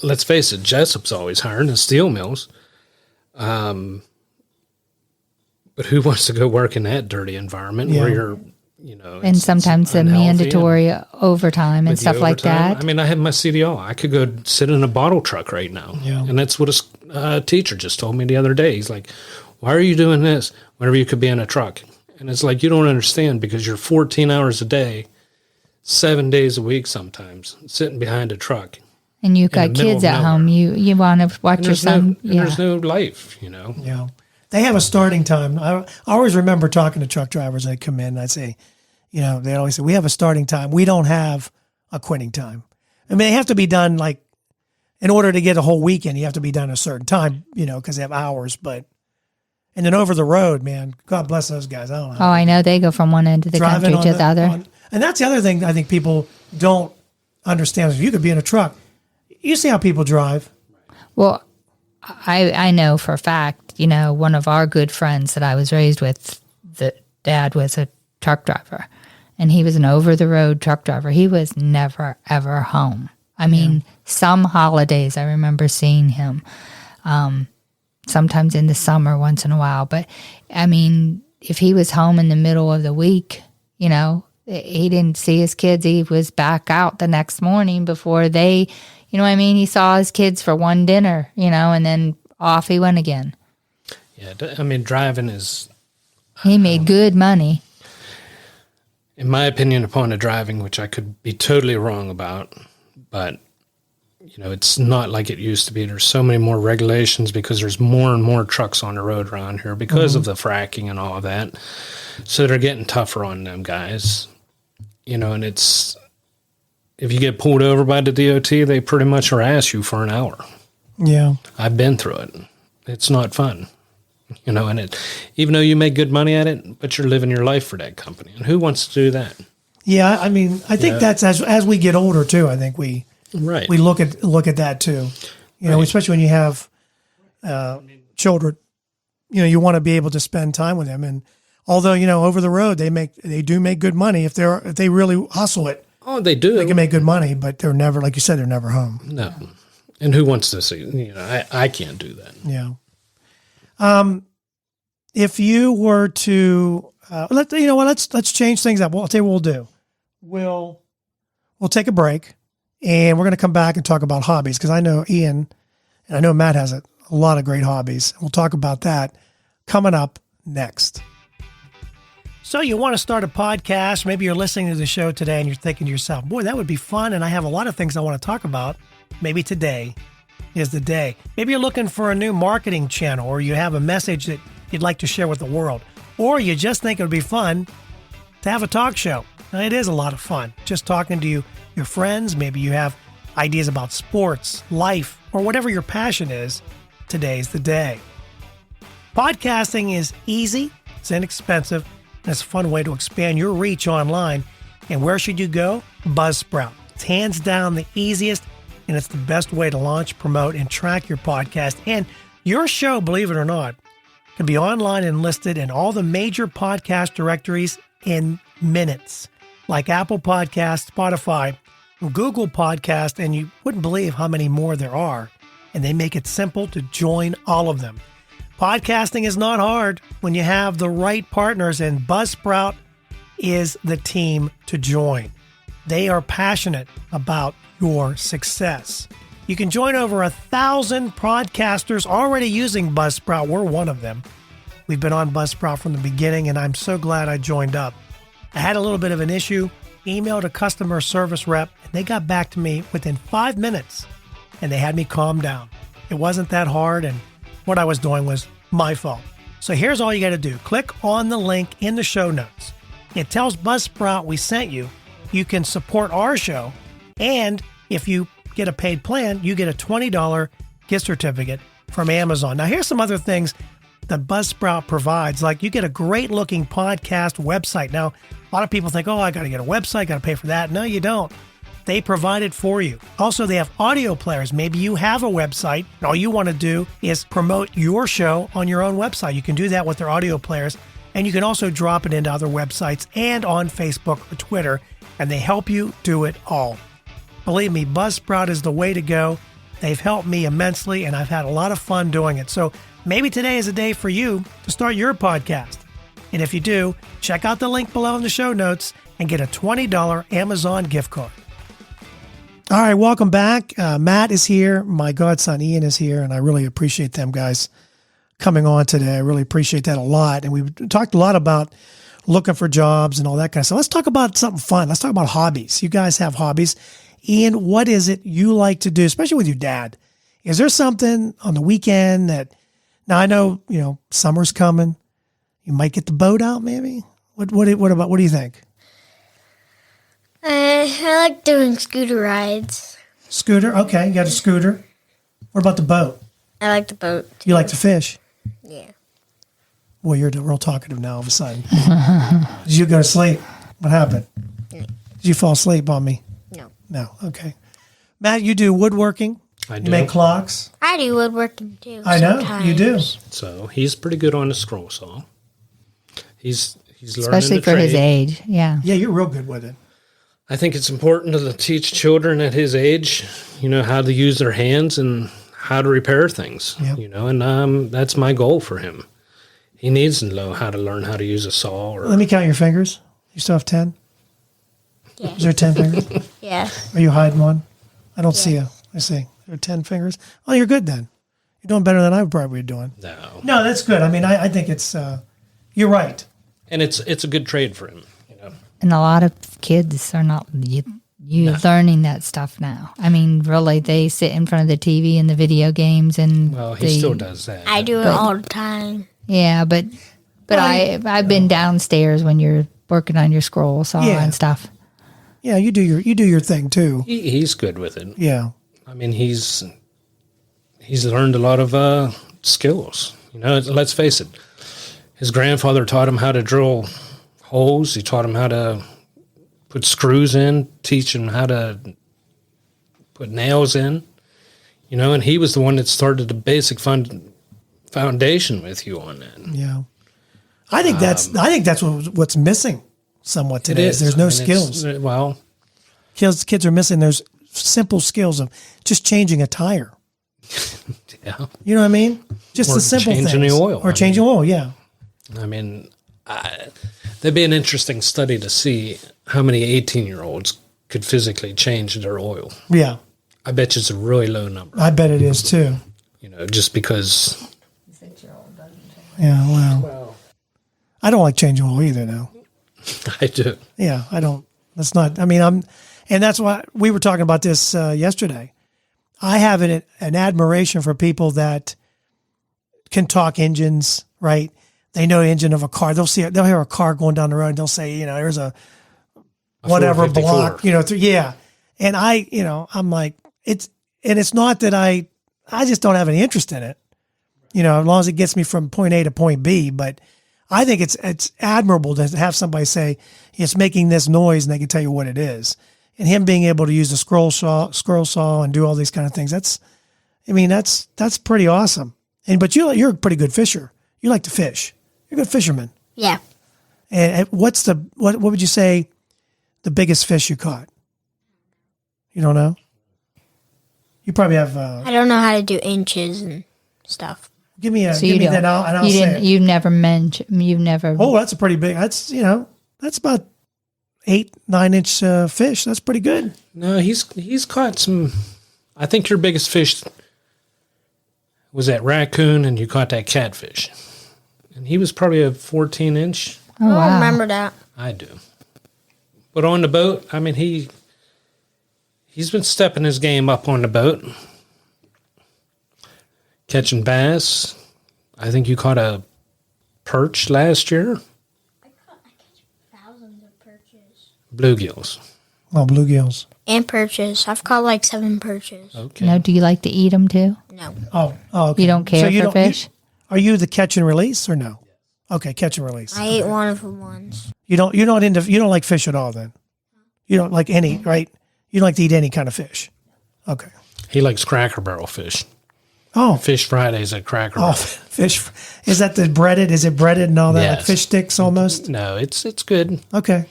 Let's face it, Jessup's always hiring the steel mills. But who wants to go work in that dirty environment where you're And sometimes the mandatory overtime and with the stuff like overtime. that. I mean, I have my CDL. I could go sit in a bottle truck right now. Yeah. And that's what a teacher just told me the other day. He's like, why are you doing this whenever you could be in a truck? And it's like, you don't understand, because you're 14 hours a day, 7 days a week sometimes, sitting behind a truck. And you've got kids at home. You want to watch your son. There's no life, Yeah. They have a starting time. I always remember talking to truck drivers. They'd come in and I'd say, they always say, we have a starting time. We don't have a quitting time. I mean, they have to be done, like, in order to get a whole weekend, you have to be done a certain time, because they have hours. And then over the road, man, God bless those guys. I don't know. Oh, I know. They go from one end of the country to the other. And that's the other thing I think people don't understand. Is if you could be in a truck, you see how people drive. Well, I know for a fact, one of our good friends that I was raised with, the dad was a truck driver, and he was an over-the-road truck driver. He was never, ever home. I mean, some holidays I remember seeing him, sometimes in the summer once in a while. But, I mean, if he was home in the middle of the week, he didn't see his kids. He was back out the next morning before they, he saw his kids for one dinner, and then off he went again. Yeah, I mean, driving is... He made good money. In my opinion, upon the driving, which I could be totally wrong about, but, it's not like it used to be. There's so many more regulations because there's more and more trucks on the road around here because of the fracking and all of that. So they're getting tougher on them guys. And it's... If you get pulled over by the DOT, they pretty much harass you for an hour. Yeah. I've been through it. It's not fun. And even though you make good money at it, but you're living your life for that company. And who wants to do that? Yeah, I mean, I think that's as we get older too. I think we look at that too. Especially when you have children. You want to be able to spend time with them. And although over the road they do make good money if they really hustle it. Oh, they do. They can make good money, but they're never, like you said, they're never home. No. And who wants to see? I can't do that. Yeah. If you were to let's change things up. Well, I'll tell you what we'll do. We'll take a break, and we're going to come back and talk about hobbies, because I know Ian and I know Matt has a lot of great hobbies. We'll talk about that coming up next. So you want to start a podcast, maybe you're listening to the show today and you're thinking to yourself, boy, that would be fun, and I have a lot of things I want to talk about. Maybe today is the day. Maybe you're looking for a new marketing channel, or you have a message that you'd like to share with the world, or you just think it would be fun to have a talk show. Now, it is a lot of fun just talking to your friends. Maybe you have ideas about sports, life, or whatever your passion is. Today's the day. Podcasting is easy, it's inexpensive, and it's a fun way to expand your reach online. And where should you go? Buzzsprout. It's hands down the easiest, and it's the best way to launch, promote, and track your podcast. And your show, believe it or not, can be online and listed in all the major podcast directories in minutes, like Apple Podcasts, Spotify, Google Podcast, and you wouldn't believe how many more there are. And they make it simple to join all of them. Podcasting is not hard when you have the right partners, and Buzzsprout is the team to join. They are passionate about your success. You can join over 1,000 podcasters already using Buzzsprout. We're one of them. We've been on Buzzsprout from the beginning, and I'm so glad I joined up. I had a little bit of an issue, emailed a customer service rep, and they got back to me within 5 minutes, and they had me calm down. It wasn't that hard, and what I was doing was my fault. So here's all you got to do. Click on the link in the show notes. It tells Buzzsprout we sent you. You can support our show, and if you get a paid plan, you get a $20 gift certificate from Amazon. Now, here's some other things that Buzzsprout provides. Like, you get a great looking podcast website. Now, a lot of people think, oh, I got to get a website, got to pay for that. No, you don't. They provide it for you. Also, they have audio players. Maybe you have a website, and all you want to do is promote your show on your own website. You can do that with their audio players, and you can also drop it into other websites and on Facebook or Twitter, and they help you do it all. Believe me, Buzzsprout is the way to go. They've helped me immensely, and I've had a lot of fun doing it. So maybe today is a day for you to start your podcast. And if you do, check out the link below in the show notes and get a $20 Amazon gift card. All right, welcome back. Matt is here. My godson Ian is here, and I really appreciate them guys coming on today. I really appreciate that a lot. And we've talked a lot about looking for jobs and all that kind of stuff. Let's talk about something fun. Let's talk about hobbies. You guys have hobbies. Ian, what is it you like to do, especially with your dad? Is there something on the weekend that, now I know, summer's coming. You might get the boat out maybe? What do you think? I like doing scooter rides. Scooter? Okay, you got a scooter. What about the boat? I like the boat. You like to fish? Yeah. Well, you're real talkative now all of a sudden. Did you go to sleep? What happened? Did you fall asleep on me? No. No. Okay. Matt, you do woodworking. I do. You make clocks. I do woodworking too. I know sometimes. you do. So he's pretty good on the scroll saw. He's learning Especially the for his trade. age. Yeah. Yeah, you're real good with it. I think it's important to teach children at his age, how to use their hands and how to repair things. Yep. And that's my goal for him. He needs to know how to learn how to use a saw. Or Let me count your fingers. You still have 10? Yeah. Is there 10 fingers? Yeah. Are you hiding one? I don't see you. I see. There are 10 fingers. Oh, you're good then. You're doing better than I probably be doing. no, No, that's good. I mean, I think it's, you're right. and it's a good trade for him. And a lot of kids are not learning that stuff now. I mean, really, they sit in front of the TV and the video games, and Well, he still does that. I do it all the time. Yeah, but I've been downstairs when you're working on your scroll saw Yeah. and stuff. Yeah, you do your thing too. He's good with it. Yeah. I mean, he's learned a lot of skills. Let's face it. His grandfather taught him how to drill holes. He taught him how to put screws in, teach him how to put nails in. And he was the one that started the basic foundation with you on that. Yeah. I think that's what's missing somewhat It today. is. There's no I mean, skills. Well, Kids are missing those simple skills of just changing a tire. yeah. You know what I mean? Just Or the simple changing things. the oil. Or changing oil, yeah. I mean, that'd be an interesting study to see how many 18-year-olds could physically change their oil. Yeah. I bet you it's a really low number, I bet it is too. just because. Yeah, well. I don't like changing oil either now. I do. Yeah, I don't. That's not, and that's why we were talking about this yesterday. I have an admiration for people that can talk engines, right? They know the engine of a car. They'll hear a car going down the road and they'll say, there's a whatever 454. block, yeah. And I'm like, it's not that I just don't have any interest in it, as long as it gets me from point A to point B. But I think it's admirable to have somebody say it's making this noise and they can tell you what it is. And him being able to use the scroll saw and do all these kind of things. That's pretty awesome. But you're a pretty good fisher. You like to fish. You're a good fisherman. Yeah. And what would you say the biggest fish you caught? You don't know? You probably have. I don't know how to do inches and stuff. Give me So you don't. that, and I'll say it. You've never mentioned. You've never. Oh, that's a pretty big. That's that's about 8-9 inch fish. That's pretty good. No, he's caught some. I think your biggest fish was that raccoon, and you caught that catfish. And he was probably a 14-inch. Oh, I wow. don't remember that. I do. But on the boat, I mean, he's been stepping his game up on the boat. Catching bass. I think you caught a perch last year. I catch thousands of perches. Bluegills. Oh, bluegills. And perches. I've caught like 7 perches. Okay. No, do you like to eat them too? No. Oh, okay. You don't care you for fish? Are you the catch and release or no? Okay, catch and release. I ate one of them once. You don't like fish at all then? You don't like any, right? You don't like to eat any kind of fish. Okay. He likes Cracker Barrel fish. Oh, Fish Fridays at Cracker oh, Barrel. fish. Is that the breaded? Is it breaded and all that? Like Yes. fish sticks almost? No, it's good. Okay.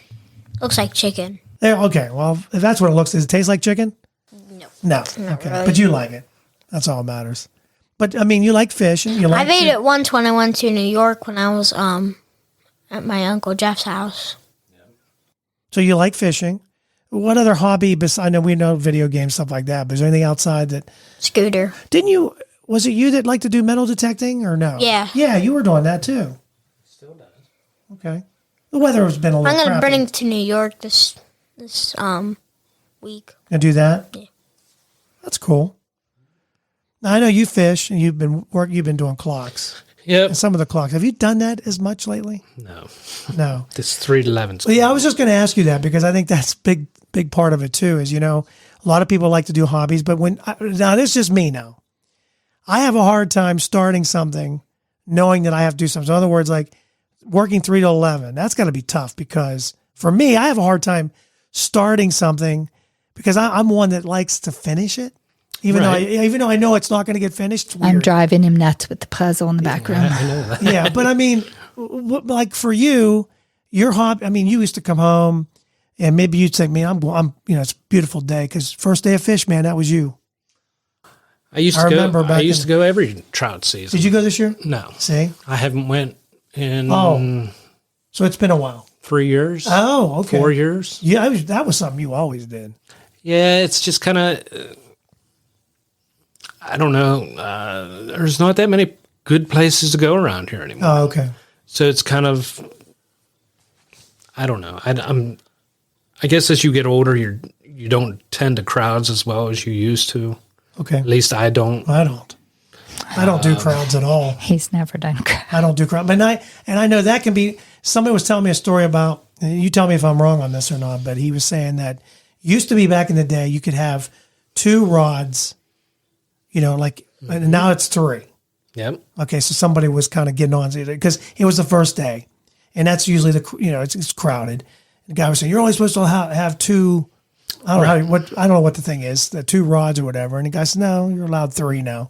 Looks like chicken. There, okay. Well, if that's what it looks, does it taste like chicken? No. No. Not Okay. really. But you like it. That's all that matters. But I mean, you like fish and you like. I've ate it once when I went to New York when I was at my Uncle Jeff's house. So you like fishing. What other hobby besides, I know we know video games, stuff like that, but is there anything outside that? Scooter. Was it you that liked to do metal detecting or no? Yeah. Yeah, you were doing that too. Still does. Okay. The weather has been a little I'm going to crappy. bring him to New York this week. And do that? Yeah. That's cool. Now, I know you fish and you've been doing clocks. Yep. And some of the clocks. Have you done that as much lately? No. No. This 311. Well, yeah, I was just going to ask you that because I think that's big part of it too. Is a lot of people like to do hobbies, but now this is just me now. I have a hard time starting something, knowing that I have to do something. So in other words, like working 3 to 11, that's got to be tough because for me, I have a hard time starting something because I'm one that likes to finish it. Even though I know it's not going to get finished, it's weird. I'm driving him nuts with the puzzle in the back room. I know that. Yeah, but I mean, like for you, your hobby. I mean, you used to come home, and maybe you'd say, "Man, I'm it's a beautiful day." Because first day of fish, man, that was you. I used to go every trout season. Did you go this year? No. See, I haven't went in so it's been a while. 3 years. Oh, okay. 4 years. Yeah, that was something you always did. Yeah, it's just kind of, I don't know. There's not that many good places to go around here anymore. Oh, okay. So it's kind of, I don't know. I guess as you get older, you don't tend to crowds as well as you used to. Okay. At least I don't. I don't do crowds at all. He's never done crowd. I don't do crowd. But I know that can be, somebody was telling me a story about, and you tell me if I'm wrong on this or not, but he was saying that used to be back in the day, you could have 2 rods, and now it's 3. Yep. Okay. So somebody was kind of getting on because it was the first day and that's usually it's crowded. The guy was saying, you're only supposed to have 2, I don't know what the thing is, the 2 rods or whatever. And the guy said, no, you're allowed 3 now.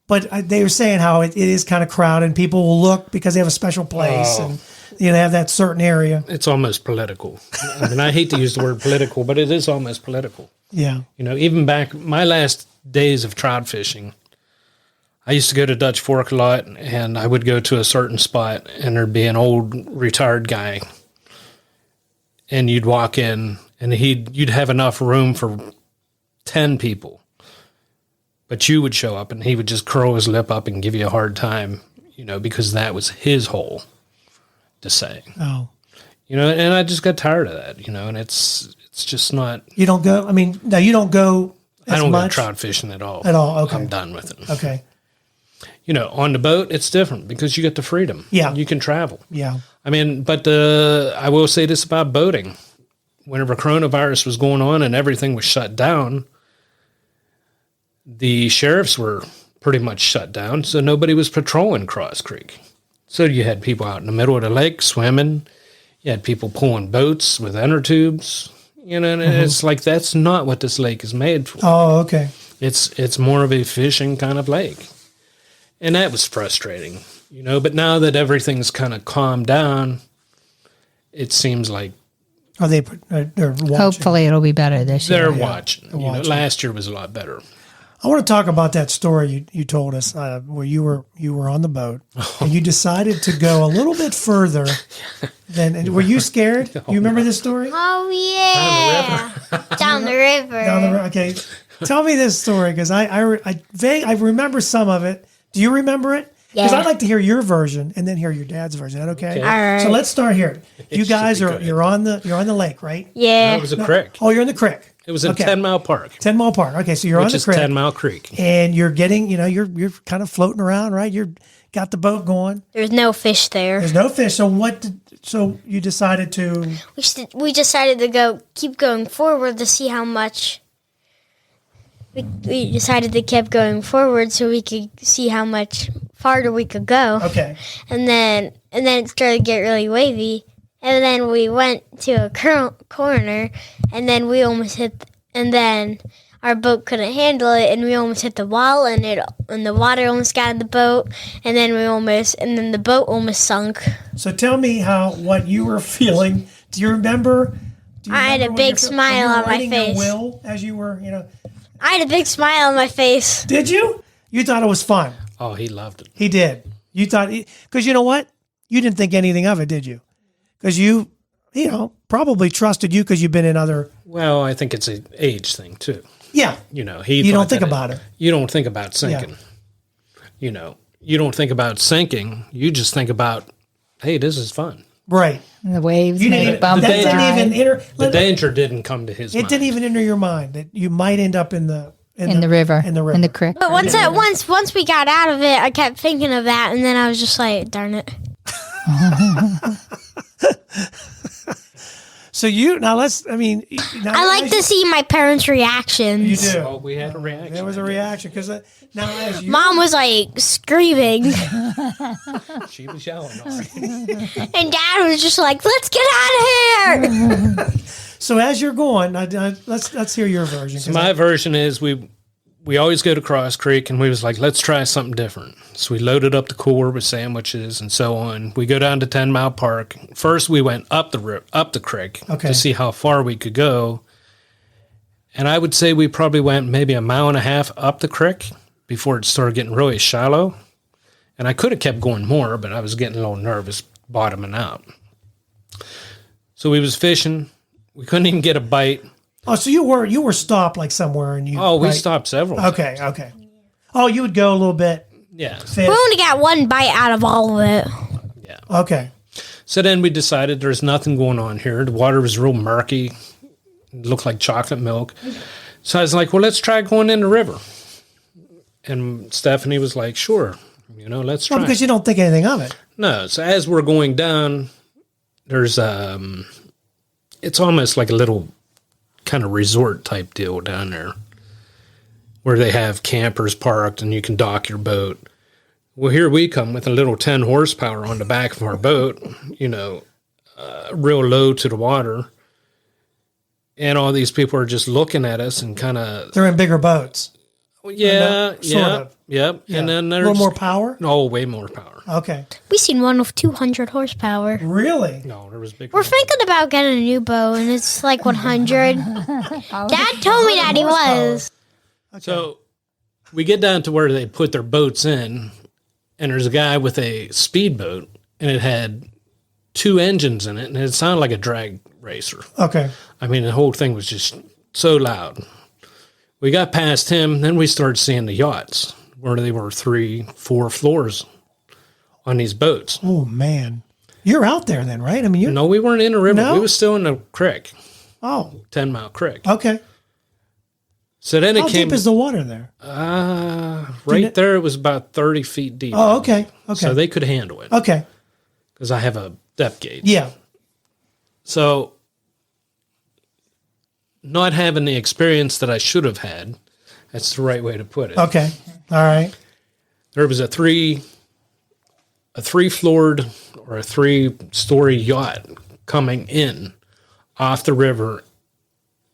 But they were saying how it is kind of crowded and people will look because they have a special place and they have that certain area. It's almost political. I mean, I hate to use the word political, but it is almost political. Yeah. Even back my last days of trout fishing, I used to go to Dutch Fork a lot, and I would go to a certain spot, and there'd be an old retired guy, and you'd walk in, and you'd have enough room for 10 people. But you would show up and he would just curl his lip up and give you a hard time, because that was his hole to say. Oh. And I just got tired of that, and it's just not. You don't go, no, you don't go I don't much? go trout fishing at all. Okay. I'm done with it. Okay. On the boat, it's different because you get the freedom. Yeah. You can travel. Yeah. But I will say this about boating. Whenever coronavirus was going on and everything was shut down, the sheriffs were pretty much shut down, so nobody was patrolling Cross Creek. So you had people out in the middle of the lake swimming. You had people pulling boats with inner tubes. And it's like that's not what this lake is made for. Oh, okay. It's more of a fishing kind of lake. And that was frustrating, But now that everything's kind of calmed down, it seems like Are they're watching? Hopefully it'll be better this year. they're watching. Last year was a lot better. I want to talk about that story you told us where you were on the boat and you decided to go a little bit further than. Were you scared? You remember this story? Oh, yeah. Down the river. Down the river. Okay, tell me this story because I remember some of it. Do you remember it? Because Yeah. I'd like to hear your version and then hear your dad's version. Is that okay? Okay. All right. So let's start here. You guys should be good. you're on the lake, right? Yeah. It was a creek. Oh, you're in the creek. It was a 10-mile park, 10 Mile Park. Okay, so you're on which the is creek. 10 Mile Creek. And you're getting, you're kind of floating around, right? You're got the boat going. There's no fish there. There's no fish. So you decided to. We decided to keep going forward to see how much. We decided to keep going forward so we could see how much farther we could go. Okay. And then it started to get really wavy. And then we went to a corner, and then we almost hit. And then our boat couldn't handle it, and we almost hit the wall, and the water almost got in the boat, and then the boat almost sunk. So tell me what you were feeling. Do you remember? I had a big smile on my face. Will as you were, I had a big smile on my face. Did you? You thought it was fun. Oh, he loved it. He did. You thought because you know what? you didn't think anything of it, did you? Because you probably trusted you because you've been in other. Well, I think it's an age thing too. Yeah. You don't think about it. You don't think about sinking. Yeah. You don't think about sinking. You just think about, hey, this is fun. Right. The waves You may didn't, bump that and didn't ride. even enter. The danger didn't come to his mind. It didn't even enter your mind that you might end up in the river. In the river. In the creek. But once we got out of it, I kept thinking of that, and then I was just like, darn it. So I like to see my parents' reactions. You do. Oh, we had a reaction. There was a reaction because now as you Mom was like screaming, She was yelling. and Dad was just like, "Let's get out of here!" So as you're going, let's hear your version. So my version is we always go to Cross Creek, and we was like, let's try something different. So we loaded up the cooler with sandwiches and so on. We go down to 10 Mile Park. First, we went up the creek to see how far we could go. And I would say we probably went maybe a mile and a half up the creek before it started getting really shallow. And I could have kept going more, but I was getting a little nervous bottoming out. So we was fishing. We couldn't even get a bite. Oh, so you were stopped like somewhere and you. Oh, we right? stopped several times. Okay. Oh, you would go a little bit. Yeah. Fish. We only got one bite out of all of it. Yeah. Okay. So then we decided there's nothing going on here. The water was real murky. It looked like chocolate milk. So I was like, well, let's try going in the river. And Stephanie was like, sure, let's try. Well, because you don't think anything of it. No. So as we're going down, there's it's almost like a little kind of resort type deal down there where they have campers parked and you can dock your boat. Well, here we come with a little 10 horsepower on the back of our boat, real low to the water. And all these people are just looking at us and kind of... They're in bigger boats. Yeah, sort of. Yep. Yeah. And then there's... A little more power? Oh, way more power. Okay. We seen one with 200 horsepower. Really? No, there was bigger. We're thinking about getting a new boat, and it's like 100. Dad told me that he was. So we get down to where they put their boats in, and there's a guy with a speedboat, and it had 2 engines in it, and it sounded like a drag racer. Okay. I mean, the whole thing was just so loud. We got past him, then we started seeing the yachts, where they were 3-4 floors on these boats. Oh, man. You're out there then, right? I mean, No, we weren't in the river. No? We was still in the creek, Oh, 10 Mile Creek. okay. So then How it came... deep is the water there? right there, it was about 30 feet deep. Oh, okay. Okay. So they could handle it, Okay. because I have a depth gauge. Yeah. So, not having the experience that I should have had, that's the right way to put it. Okay. All right. There was a 3-floored or a 3-story yacht coming in off the river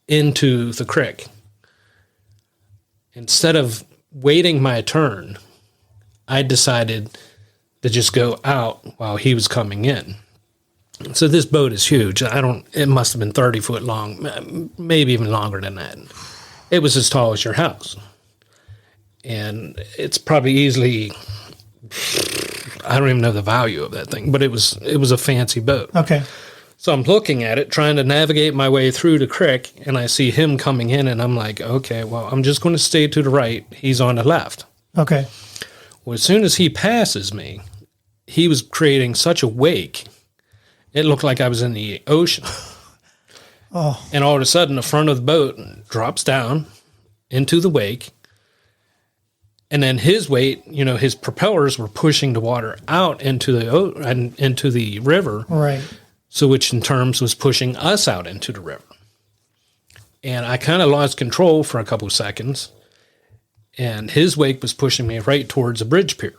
into the creek. Instead of waiting my turn, I decided to just go out while he was coming in. So this boat is huge. It must have been 30 foot long, maybe even longer than that. It was as tall as your house. And it's probably easily, I don't even know the value of that thing, but it was a fancy boat. Okay. So I'm looking at it, trying to navigate my way through the creek, and I see him coming in, and I'm like, okay, well, I'm just going to stay to the right. He's on the left. Okay. Well, as soon as he passes me, he was creating such a wake. It looked like I was in the ocean. Oh. And all of a sudden, the front of the boat drops down into the wake. And then his weight, his propellers were pushing the water out into the river. Right. So which in terms was pushing us out into the river. And I kind of lost control for a couple of seconds. And his wake was pushing me right towards a bridge pier.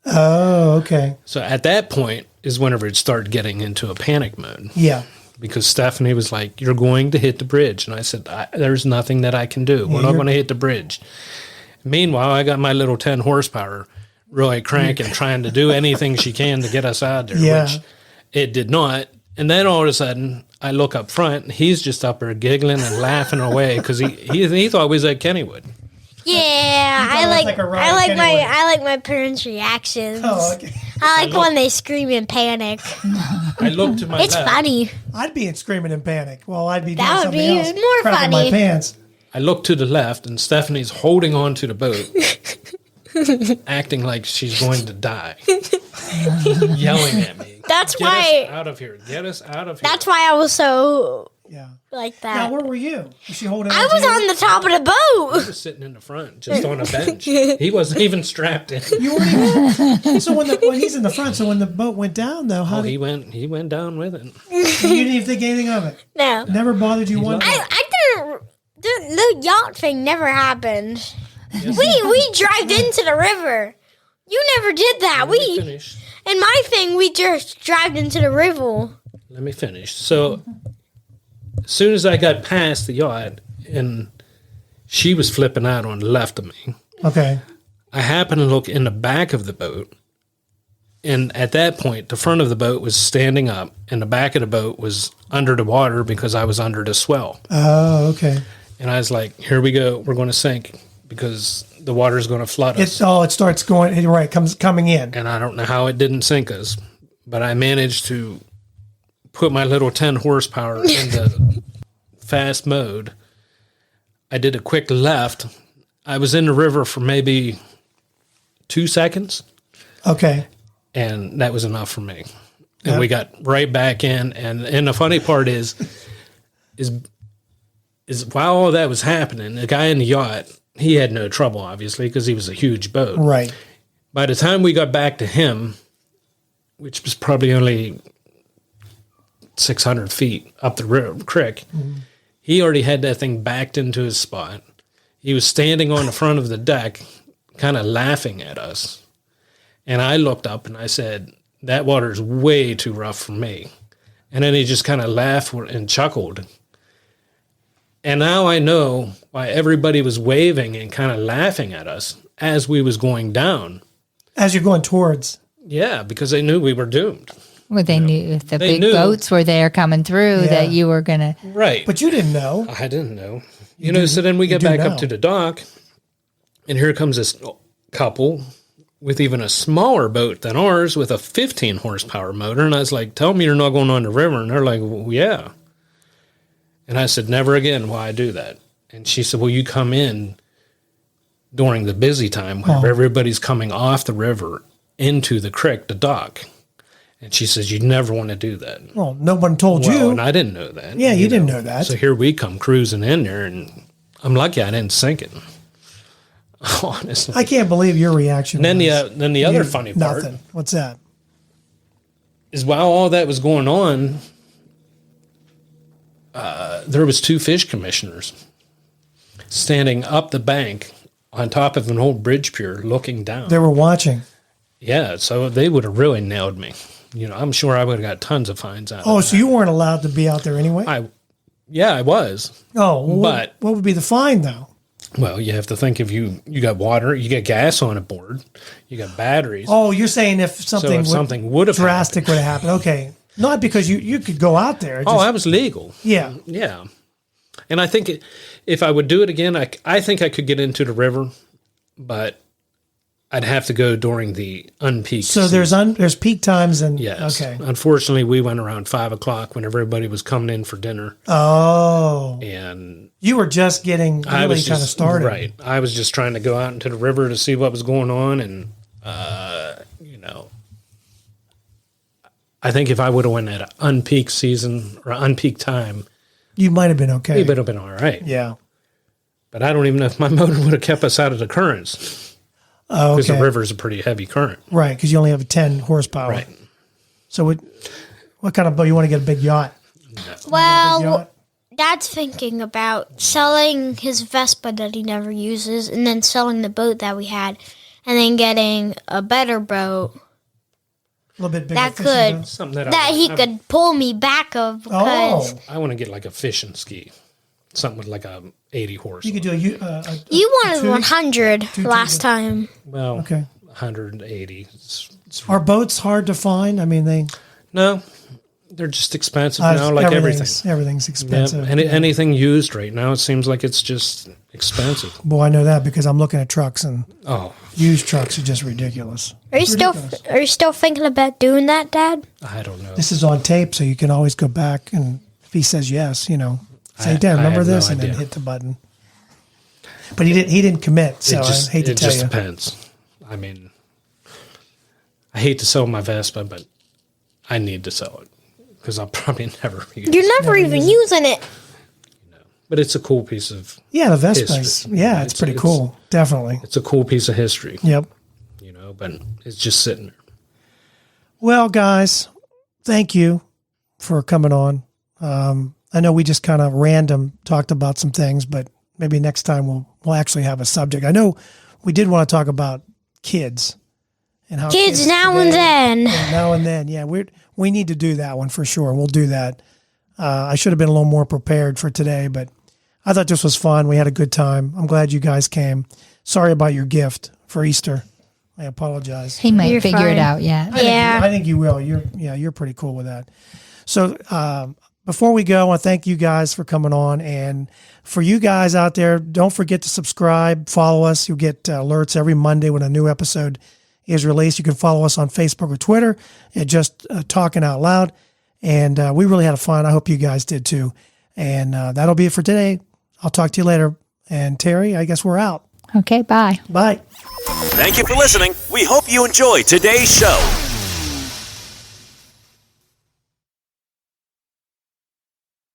Oh, okay. So at that point is whenever it started getting into a panic mode. Yeah. Because Stephanie was like, you're going to hit the bridge. And I said, there's nothing that I can do. We're not going to hit the bridge. Meanwhile, I got my little 10 horsepower really cranking, trying to do anything she can to get us out there, which it did not. And then all of a sudden, I look up front, and he's just up there giggling and laughing away because he thought we was at Kennywood. Yeah, I like my parents' reactions. Oh, okay. I like when they scream in panic. I look to my It's left. funny. I'd be in screaming in panic. Well, I'd be doing That would something be else. even more crapping my funny. pants. I look to the left, and Stephanie's holding on to the boat, acting like she's going to die, yelling at me. That's Get why. us out of here! Get us out of here! That's why I was so Yeah. like Now, that. where were you? Was she holding I on to was you? on the top of the He boat. was sitting in the front, just on a bench. He wasn't even strapped in. You weren't even. So when he's in the front, so when the boat went down, though, how Oh, did he went down with it. you didn't even think anything of it? No, Never bothered you one. I didn't. The yacht thing never happened. We drived into the river. You never did that. Let me finish. In my thing, we just drove into the river. Let me finish. So, as soon as I got past the yacht, and she was flipping out on the left of me, Okay. I happened to look in the back of the boat, and at that point, the front of the boat was standing up, and the back of the boat was under the water because I was under the swell. Oh, okay. And I was like, "Here we go. We're going to sink because the water's going to flood us." It starts going right, coming in. And I don't know how it didn't sink us, but I managed to put my little 10 horsepower into fast mode. I did a quick left. I was in the river for maybe 2 seconds, Okay. and that was enough for me. And Yeah. we got right back in. And the funny part is while all that was happening, the guy in the yacht, he had no trouble, obviously, because he was a huge boat. Right. By the time we got back to him, which was probably only 600 feet up the creek, he already had that thing backed into his spot. He was standing on the front of the deck, kind of laughing at us. And I looked up and I said, "That water's way too rough for me." And then he just kind of laughed and chuckled. And now I know why everybody was waving and kind of laughing at us as we was going down. As you're going towards. Yeah, because they knew we were doomed. Well, they knew if the They big knew. boats were there coming through Yeah. that you were going to. Right. But you didn't know. I didn't know. So then we get do back now. up to the dock, and here comes this couple with even a smaller boat than ours with a 15 horsepower motor. And I was like, "Tell me you're not going on the river." And they're like, "Well, yeah." And I said, "Never again will I do that." And she said, "Well, you come in during the busy time whenever everybody's coming off the river into the creek, the dock." And she says, "You never want to do that." Well, no one told Well, you. and I didn't know that. Yeah, you didn't know that. So here we come cruising in there, and I'm lucky I didn't sink it. Honestly. I can't believe your reaction. And was then the other funny part nothing. What's that? is while all that was going on, there was 2 fish commissioners standing up the bank on top of an old bridge pier looking down. They were watching. Yeah, so they would have really nailed me. I'm sure I would have got tons of fines out Oh, of so you weren't allowed to be out there anyway? that. I was. Oh, well, but- what would be the fine though? Well, you have to think if you got water, you got gas on a board, you got batteries. Oh, you're saying if something, something would have drastic would have happened. Okay. Not because you could go out there. Oh, Just, I was legal. yeah. Yeah. And I think if I would do it again, I think I could get into the river, but I'd have to go during the unpeaked So season. there's peak times and Yes. okay. Unfortunately, we went around 5:00 when everybody was coming in for dinner, Oh, and you were just getting I really was kind of just started. right. I was just trying to go out into the river to see what was going on, and I think if I would have went at an unpeaked season or unpeaked time, You might have been okay. we would have been all right. Yeah. But I don't even know if my motor would have kept us out of the currents Oh, because okay. the river's a pretty heavy current. Right, because you only have a 10 horsepower. Right. So what kind of boat? You want to get a big yacht? Big Well, yacht? Dad's thinking about selling his Vespa that he never uses, and then selling the boat that we had, and then getting a better boat A little bit bigger. that fishing could boat. Something that he could pull me back of because Oh, I want to get like a fishing ski, something with like a 80 horse. you could do a you wanted two- 100 two- last time. Well, Okay. 180. Are boats hard to find? I mean, No, They're just expensive now, like everything. Everything's expensive. Yeah, anything used right now, it seems like it's just expensive. Boy, I know that because I'm looking at trucks, and Oh, used trucks are just ridiculous. Are you still thinking about doing that, Dad? I don't know. This is on tape, so you can always go back, and if he says yes, say, Dad, I remember have no this, and then idea. hit the button. But he didn't commit, so I hate to tell you. It just depends. I mean, I hate to sell my Vespa, but I need to sell it because I'll probably never use it. You're never even using it. But it's a cool piece of Yeah, the Vespa. history. Yeah, it's pretty cool. Definitely. It's a cool piece of history. Yep. But it's just sitting there. Well, guys, thank you for coming on. I know we just kind of random talked about some things, but maybe next time we'll actually have a subject. I know we did want to talk about kids and how Kids now today, and then. now and then, yeah, we need to do that one for sure. We'll do that. I should have been a little more prepared for today, but I thought this was fun. We had a good time. I'm glad you guys came. Sorry about your gift for Easter. I apologize. He might You're figure it fine. out. Yeah. I think you will. You're pretty cool with that. So before we go, I want to thank you guys for coming on. And for you guys out there, don't forget to subscribe, follow us. You'll get alerts every Monday when a new episode is released. You can follow us on Facebook or Twitter at Just Talking Out Loud. And we really had fun. I hope you guys did too. And that'll be it for today. I'll talk to you later. And Terry, I guess we're out. Okay. Bye. Bye. Thank you for listening. We hope you enjoyed today's show.